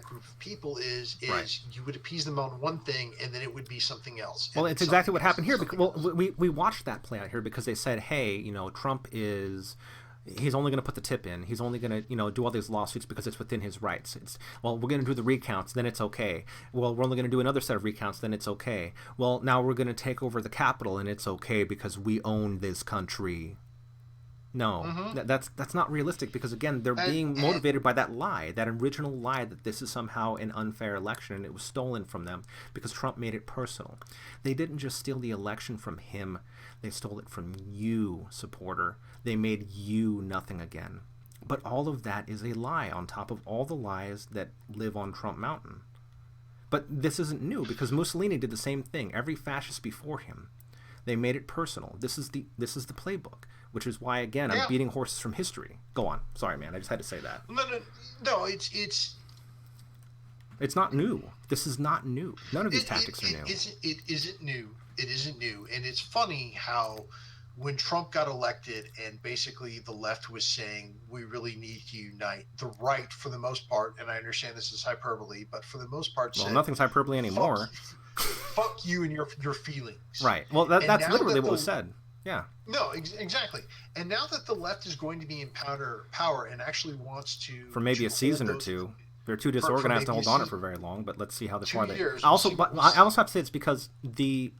group of people is you would appease them on one thing and then it would be something else. Well, it's exactly what happened here. Because, we watched that play out here because they said, hey, Trump he's only going to put the tip in. He's only going to, do all these lawsuits because it's within his rights. We're going to do the recounts, then it's okay. Well, we're only going to do another set of recounts, then it's okay. Well, now we're going to take over the Capitol, and it's okay because we own this country. No, that's not realistic because, again, they're being motivated by that lie, that original lie that this is somehow an unfair election and it was stolen from them because Trump made it personal. They didn't just steal the election from him. They stole it from you, supporter. They made you nothing again. But all of that is a lie on top of all the lies that live on Trump Mountain. But this isn't new because Mussolini did the same thing. Every fascist before him, they made it personal. This is the playbook, which is why, again, I'm beating horses from history. Go on. Sorry, man. I just had to say that. No. It's not new. This is not new. None of these tactics are new. It isn't new. It isn't new. And it's funny how when Trump got elected and basically the left was saying we really need to unite, the right, for the most part, and I understand this is hyperbole, but for the most part, well, nothing's hyperbole anymore. Fuck you and your feelings. Right. Well, that's literally what was said. Yeah. No, exactly. And now that the left is going to be in power and actually wants to for maybe a season or two. They're too disorganized to hold on it for very long, but let's see how far they. I also have to say it's because the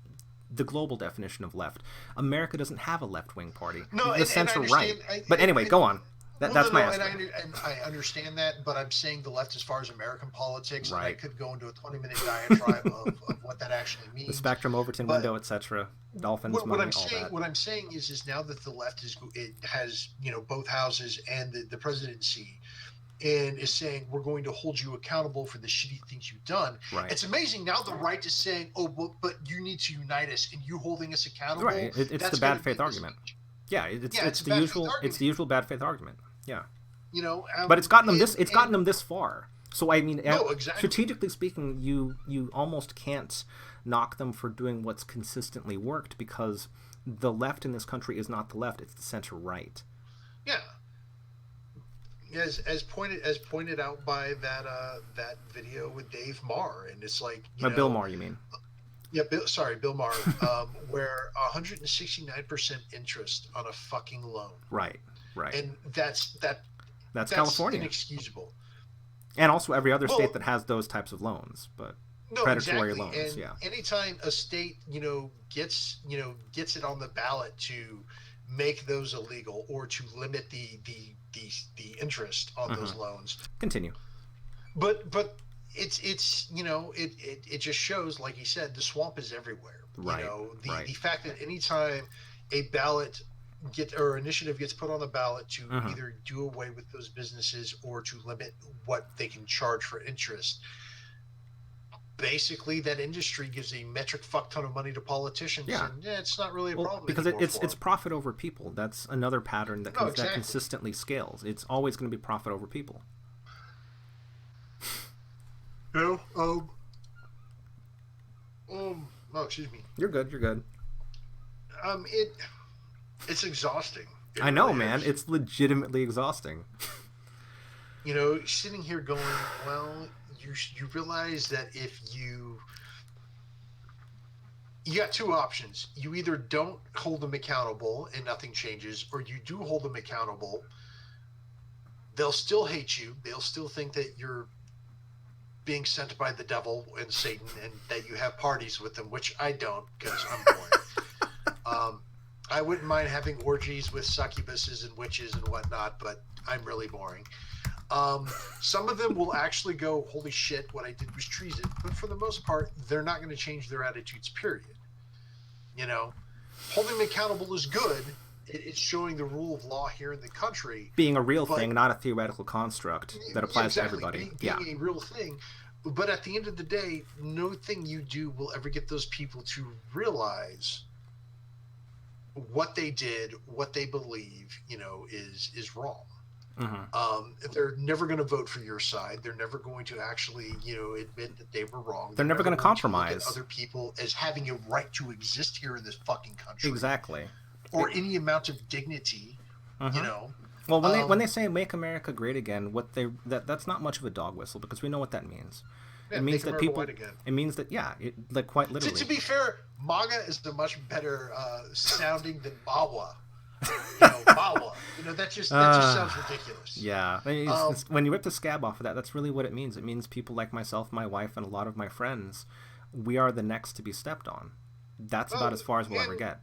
global definition of left. America doesn't have a left-wing party. No, the center right. But anyway, go on. That's my answer. And I understand that, but I'm saying the left as far as American politics. Right. And I could go into a 20-minute diatribe of what that actually means. The Spectrum, Overton window, etc. Dolphins, money, all that. What I'm saying is now that the left has both houses and the presidency, and is saying we're going to hold you accountable for the shitty things you've done. Right. It's amazing now the right is saying, but you need to unite us, and you holding us accountable. Right. It's the bad faith argument. Yeah, it's the usual bad faith argument. Yeah. But it's gotten them this far. So I mean, No, exactly. strategically speaking, you almost can't knock them for doing what's consistently worked, because the left in this country is not the left; it's the center right. Yeah. As pointed out by that video with Dave Maher, and it's like, Bill Maher, you mean? Yeah, Bill Maher, where 169% interest on a fucking loan. Right. And that's California. Inexcusable. And also every other state that has those types of loans, but predatory loans. And yeah. Anytime a state, gets it on the ballot to make those illegal or to limit the interest on those loans. Continue. But it's it just shows, like he said, the swamp is everywhere. Right. The fact that anytime a ballot initiative gets put on the ballot to either do away with those businesses or to limit what they can charge for interest, basically that industry gives a metric fuck ton of money to politicians. Yeah. And it's not really a problem because it's profit over people. That's another pattern that exactly. that consistently scales. It's always going to be profit over people. Oh, excuse me. You're good. It's exhausting. I know, man. It's legitimately exhausting. Sitting here going, well, you realize that if you got two options. You either don't hold them accountable and nothing changes, or you do hold them accountable. They'll still hate you. They'll still think that you're being sent by the devil and Satan, and that you have parties with them, which I don't, because I'm boring. I wouldn't mind having orgies with succubuses and witches and whatnot, but I'm really boring. Some of them will actually go, holy shit, what I did was treason. But for the most part, they're not going to change their attitudes, period. Holding them accountable is good. It's showing the rule of law here in the country. Being a real thing, not a theoretical construct that applies to everybody. Being a real thing. But at the end of the day, no thing you do will ever get those people to realize what they did, what they believe, is wrong. They're never going to vote for your side. They're never going to actually, admit that they were wrong. They're never going to compromise. Look at other people as having a right to exist here in this fucking country. Exactly. Or any amount of dignity, Well, when they say "Make America Great Again," that's not much of a dog whistle, because we know what that means. Yeah, it means that people. White again. It means that quite literally. To be fair, MAGA is a much better sounding than Mawa. Mawa. That just sounds ridiculous. Yeah, when you rip the scab off of that, that's really what it means. It means people like myself, my wife, and a lot of my friends, we are the next to be stepped on. That's about as far as we'll ever get.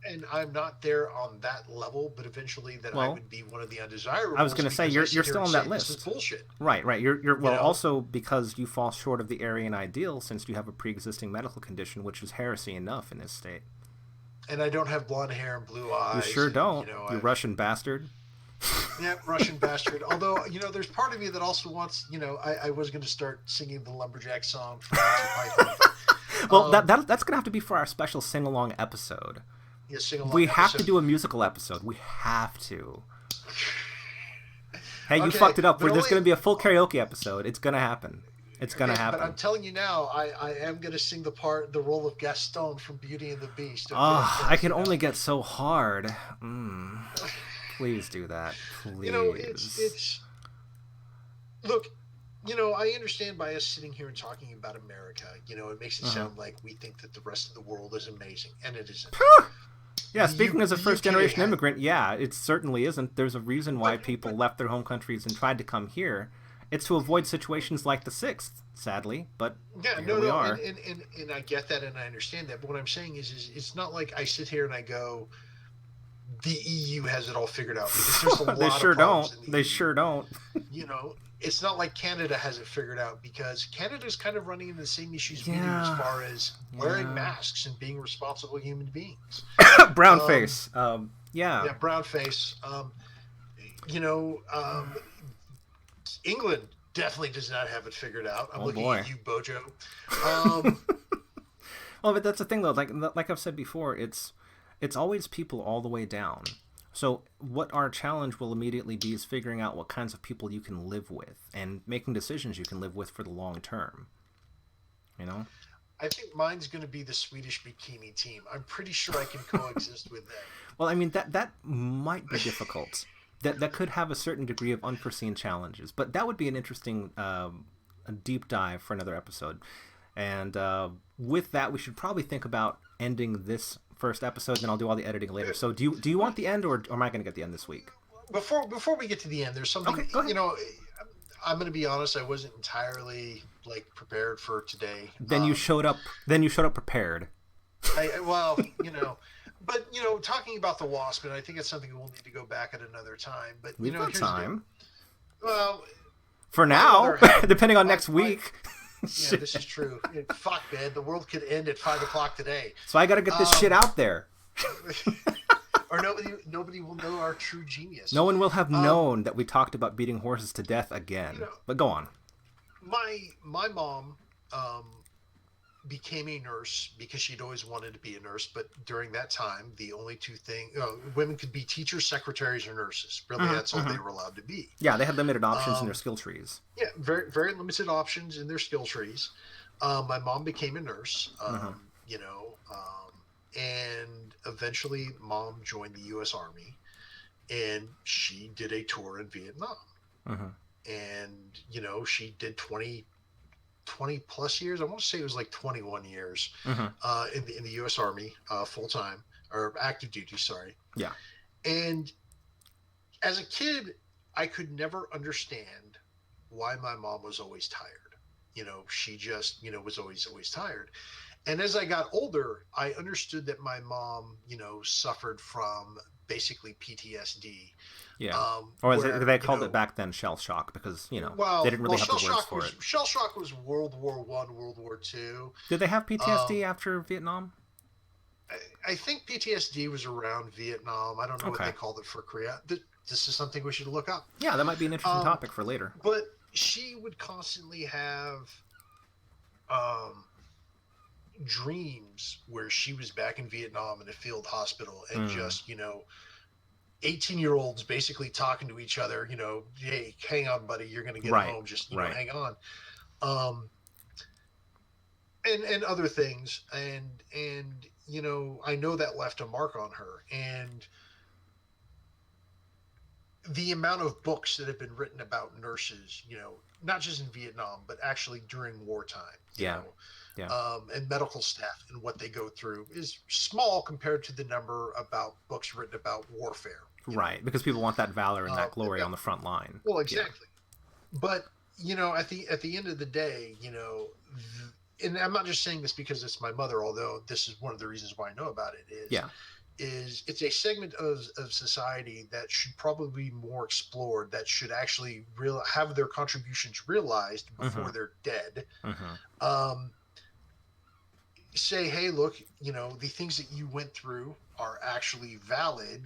And I'm not there on that level, but eventually I would be one of the undesirables. I was going to say you're still on that list. This is bullshit. Right. You're also because you fall short of the Aryan ideal, since you have a pre-existing medical condition, which is heresy enough in this state. And I don't have blonde hair and blue eyes. You sure don't. You Russian bastard. Yeah, Russian bastard. Although, there's part of me that also wants, I was going to start singing the Lumberjack song from Python. Well, that's going to have to be for our special sing-along episode. Yeah, sing-along we have episode. to do a musical episode. We have to. Hey, you fucked it up. There's going to be a full karaoke episode. It's going to happen. It's going to happen. But I'm telling you now, I am going to sing the role of Gaston from Beauty and the Beast. Okay? I can only get so hard. Please do that. Please. It's look, I understand by us sitting here and talking about America, it makes it sound like we think that the rest of the world is amazing, and it isn't. Yeah, speaking as a first-generation immigrant, it certainly isn't. There's a reason why people left their home countries and tried to come here. It's to avoid situations like the 6th, sadly, but we are. And I get that and I understand that, but what I'm saying is it's not like I sit here and I go, the EU has it all figured out, because there's a lot They sure of problems don't. They sure don't. It's not like Canada has it figured out, because Canada's kind of running into the same issues we do as far as wearing masks and being responsible human beings. Brown face. Yeah, brown face. England definitely does not have it figured out. I'm looking at you, Bojo. Well, but that's the thing, though. Like I've said before, it's always people all the way down So, what our challenge will immediately be is figuring out what kinds of people you can live with and making decisions you can live with for the long term. You know? I think mine's going to be the Swedish bikini team. I'm pretty sure I can coexist with them. Well, I mean that might be difficult. That could have a certain degree of unforeseen challenges, but that would be an interesting a deep dive for another episode. And with that, we should probably think about ending this first episode, then I'll do all the editing later. So do you want the end, or am I going to get the end this week? Before we get to the end, there's something, Okay, go ahead. I'm going to be honest. I wasn't entirely like prepared for today. Then you showed up. Then you showed up prepared. Well, but talking about the WASP, and I think it's something we'll need to go back at another time. But We've got time. Well, for now, depending on next week. Yeah, this is true. Fuck, man, the world could end at 5 o'clock today. So I got to get this shit out there. Or nobody will know our true genius. No one will have known that we talked about beating horses to death again. But go on. My mom became a nurse because she'd always wanted to be a nurse. But during that time, the only two things women could be teachers, secretaries, or nurses. Really, that's all they were allowed to be. Yeah, they had limited options in their skill trees. Yeah, very very limited options in their skill trees. My mom became a nurse. And eventually mom joined the U.S. Army, and she did a tour in Vietnam. And she did 20 plus years. I want to say it was like 21 years in the U.S. Army, full time or active duty. Sorry. Yeah. And as a kid, I could never understand why my mom was always tired. She just was always tired. And as I got older, I understood that my mom, suffered from basically PTSD. Yeah. Or as they called it back then, shell shock, because, they didn't really have the words for it. Shell shock was World War I, World War II. Did they have PTSD after Vietnam? I think PTSD was around Vietnam. I don't know what they called it for Korea. This is something we should look up. Yeah, that might be an interesting topic for later. But she would constantly have dreams where she was back in Vietnam in a field hospital and just 18-year-olds basically talking to each other, hey, hang on buddy, you're gonna get home, just hang on, and other things, and I know that left a mark on her. And the amount of books that have been written about nurses, not just in Vietnam but actually during wartime, and medical staff and what they go through is small compared to the number about books written about warfare. Right, because people want that valor and that glory on the front line. Well, exactly. Yeah. But at the end of the day, and I'm not just saying this because it's my mother, although this is one of the reasons why I know about it. Is it's a segment of society that should probably be more explored, that should actually have their contributions realized before they're dead. Say, hey, look, the things that you went through are actually valid,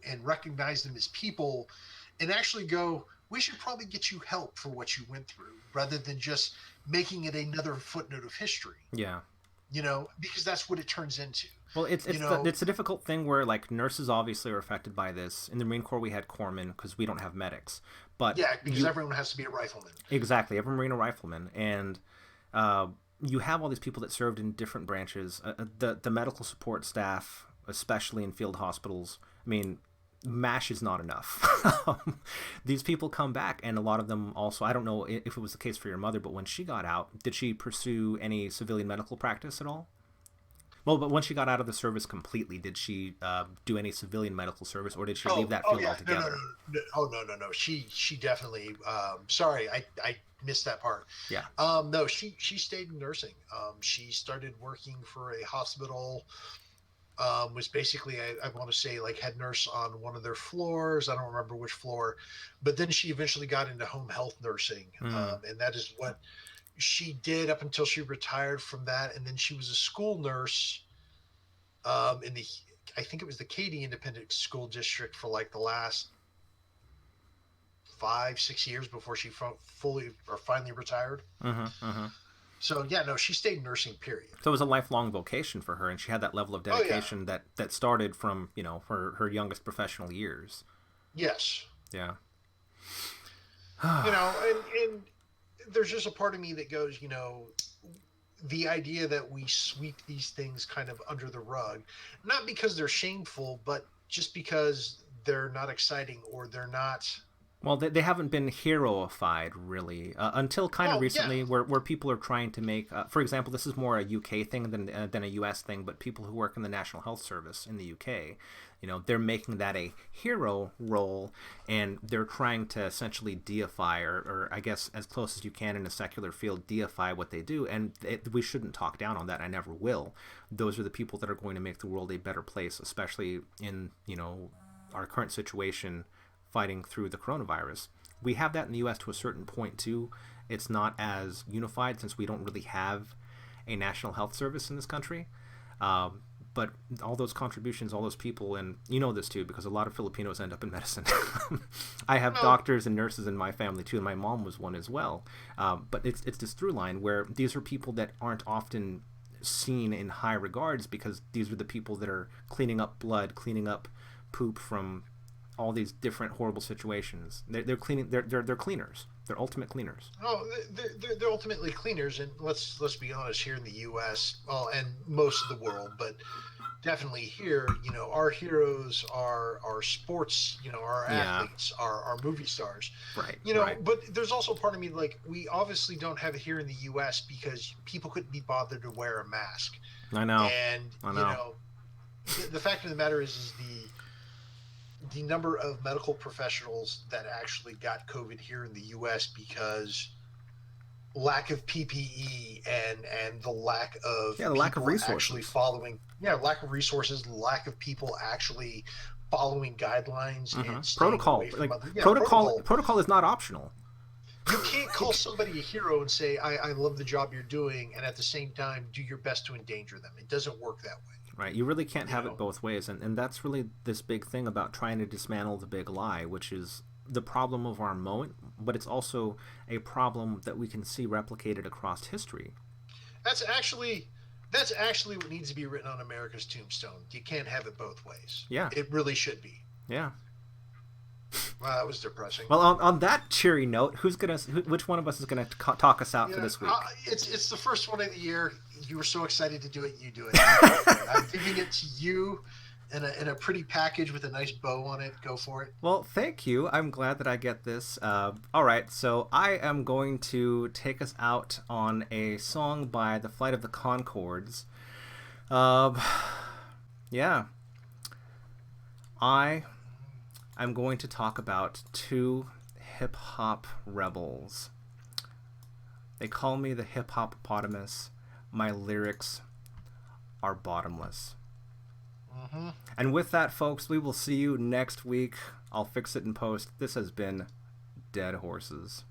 and recognize them as people, and actually go, we should probably get you help for what you went through, rather than just making it another footnote of history. Yeah. Because that's what it turns into. Well, it's a difficult thing where, like, nurses obviously are affected by this. In the Marine Corps, we had corpsmen because we don't have medics. But yeah, because everyone has to be a rifleman. Exactly, every Marine a rifleman, and you have all these people that served in different branches. The medical support staff, especially in field hospitals. I mean, MASH is not enough. These people come back, and a lot of them also. I don't know if it was the case for your mother, but when she got out, did she pursue any civilian medical practice at all? Well, but when she got out of the service completely, did she do any civilian medical service, or did she leave that field altogether? No. She definitely. Sorry, I missed that part. Yeah. No, she stayed in nursing. She started working for a hospital. Was basically, I want to say, like, head nurse on one of their floors. I don't remember which floor, but then she eventually got into home health nursing, and that is what she did up until she retired from that. And then she was a school nurse in I think it was the Katy Independent School District for like the last 5-6 years before she finally retired. So yeah, no, she stayed nursing. Period. So it was a lifelong vocation for her, and she had that level of Oh yeah. dedication that started from her youngest professional years. Yes. Yeah. And there's just a part of me that goes, the idea that we sweep these things kind of under the rug, not because they're shameful, but just because they're not exciting or they're not. Well, they haven't been heroified really until kind of Well, yeah. recently, where people are trying to make, for example, this is more a UK thing than a US thing, but people who work in the National Health Service in the UK, they're making that a hero role, and they're trying to essentially deify, or I guess as close as you can in a secular field, deify what they do, and we shouldn't talk down on that. I never will. Those are the people that are going to make the world a better place, especially in our current situation, fighting through the coronavirus. We have that in the US to a certain point too. It's not as unified since we don't really have a national health service in this country. But all those contributions, all those people, and you know this too because a lot of Filipinos end up in medicine. I have doctors and nurses in my family too, and my mom was one as well. But it's this through line where these are people that aren't often seen in high regards because these are the people that are cleaning up blood, cleaning up poop from all these different horrible situations. They're cleaning. They're cleaners. They're ultimate cleaners. Oh, they're ultimately cleaners, and let's be honest. Here in the U.S., well, and most of the world, but definitely here, our heroes are our sports, our athletes, our movie stars, right? But there's also part of me like we obviously don't have it here in the U.S. because people couldn't be bothered to wear a mask. I know. And I know. The fact of the matter is the number of medical professionals that actually got COVID here in the U.S. because lack of PPE and the lack of lack of resources actually following lack of resources, lack of people actually following guidelines and protocol. Protocol is not optional. You can't call somebody a hero and say I love the job you're doing and at the same time do your best to endanger them. It doesn't work that way. Right, you really can't have it both ways, and that's really this big thing about trying to dismantle the big lie, which is the problem of our moment, but it's also a problem that we can see replicated across history. That's actually what needs to be written on America's tombstone. You can't have it both ways. Yeah, it really should be. Yeah. Wow, that was depressing. Well, on that cheery note, which one of us is gonna talk us out for this week? It's the first one of the year. You were so excited to do it. You do it. I'm giving it to you in a pretty package with a nice bow on it. Go for it. Well, thank you. I'm glad that I get this. All right, so I am going to take us out on a song by the Flight of the Conchords. Yeah. I'm going to talk about two hip-hop rebels. They call me the hip-hop-potamus. My lyrics are bottomless. Mm-hmm. And with that, folks, we will see you next week. I'll fix it in post. This has been Dead Horses.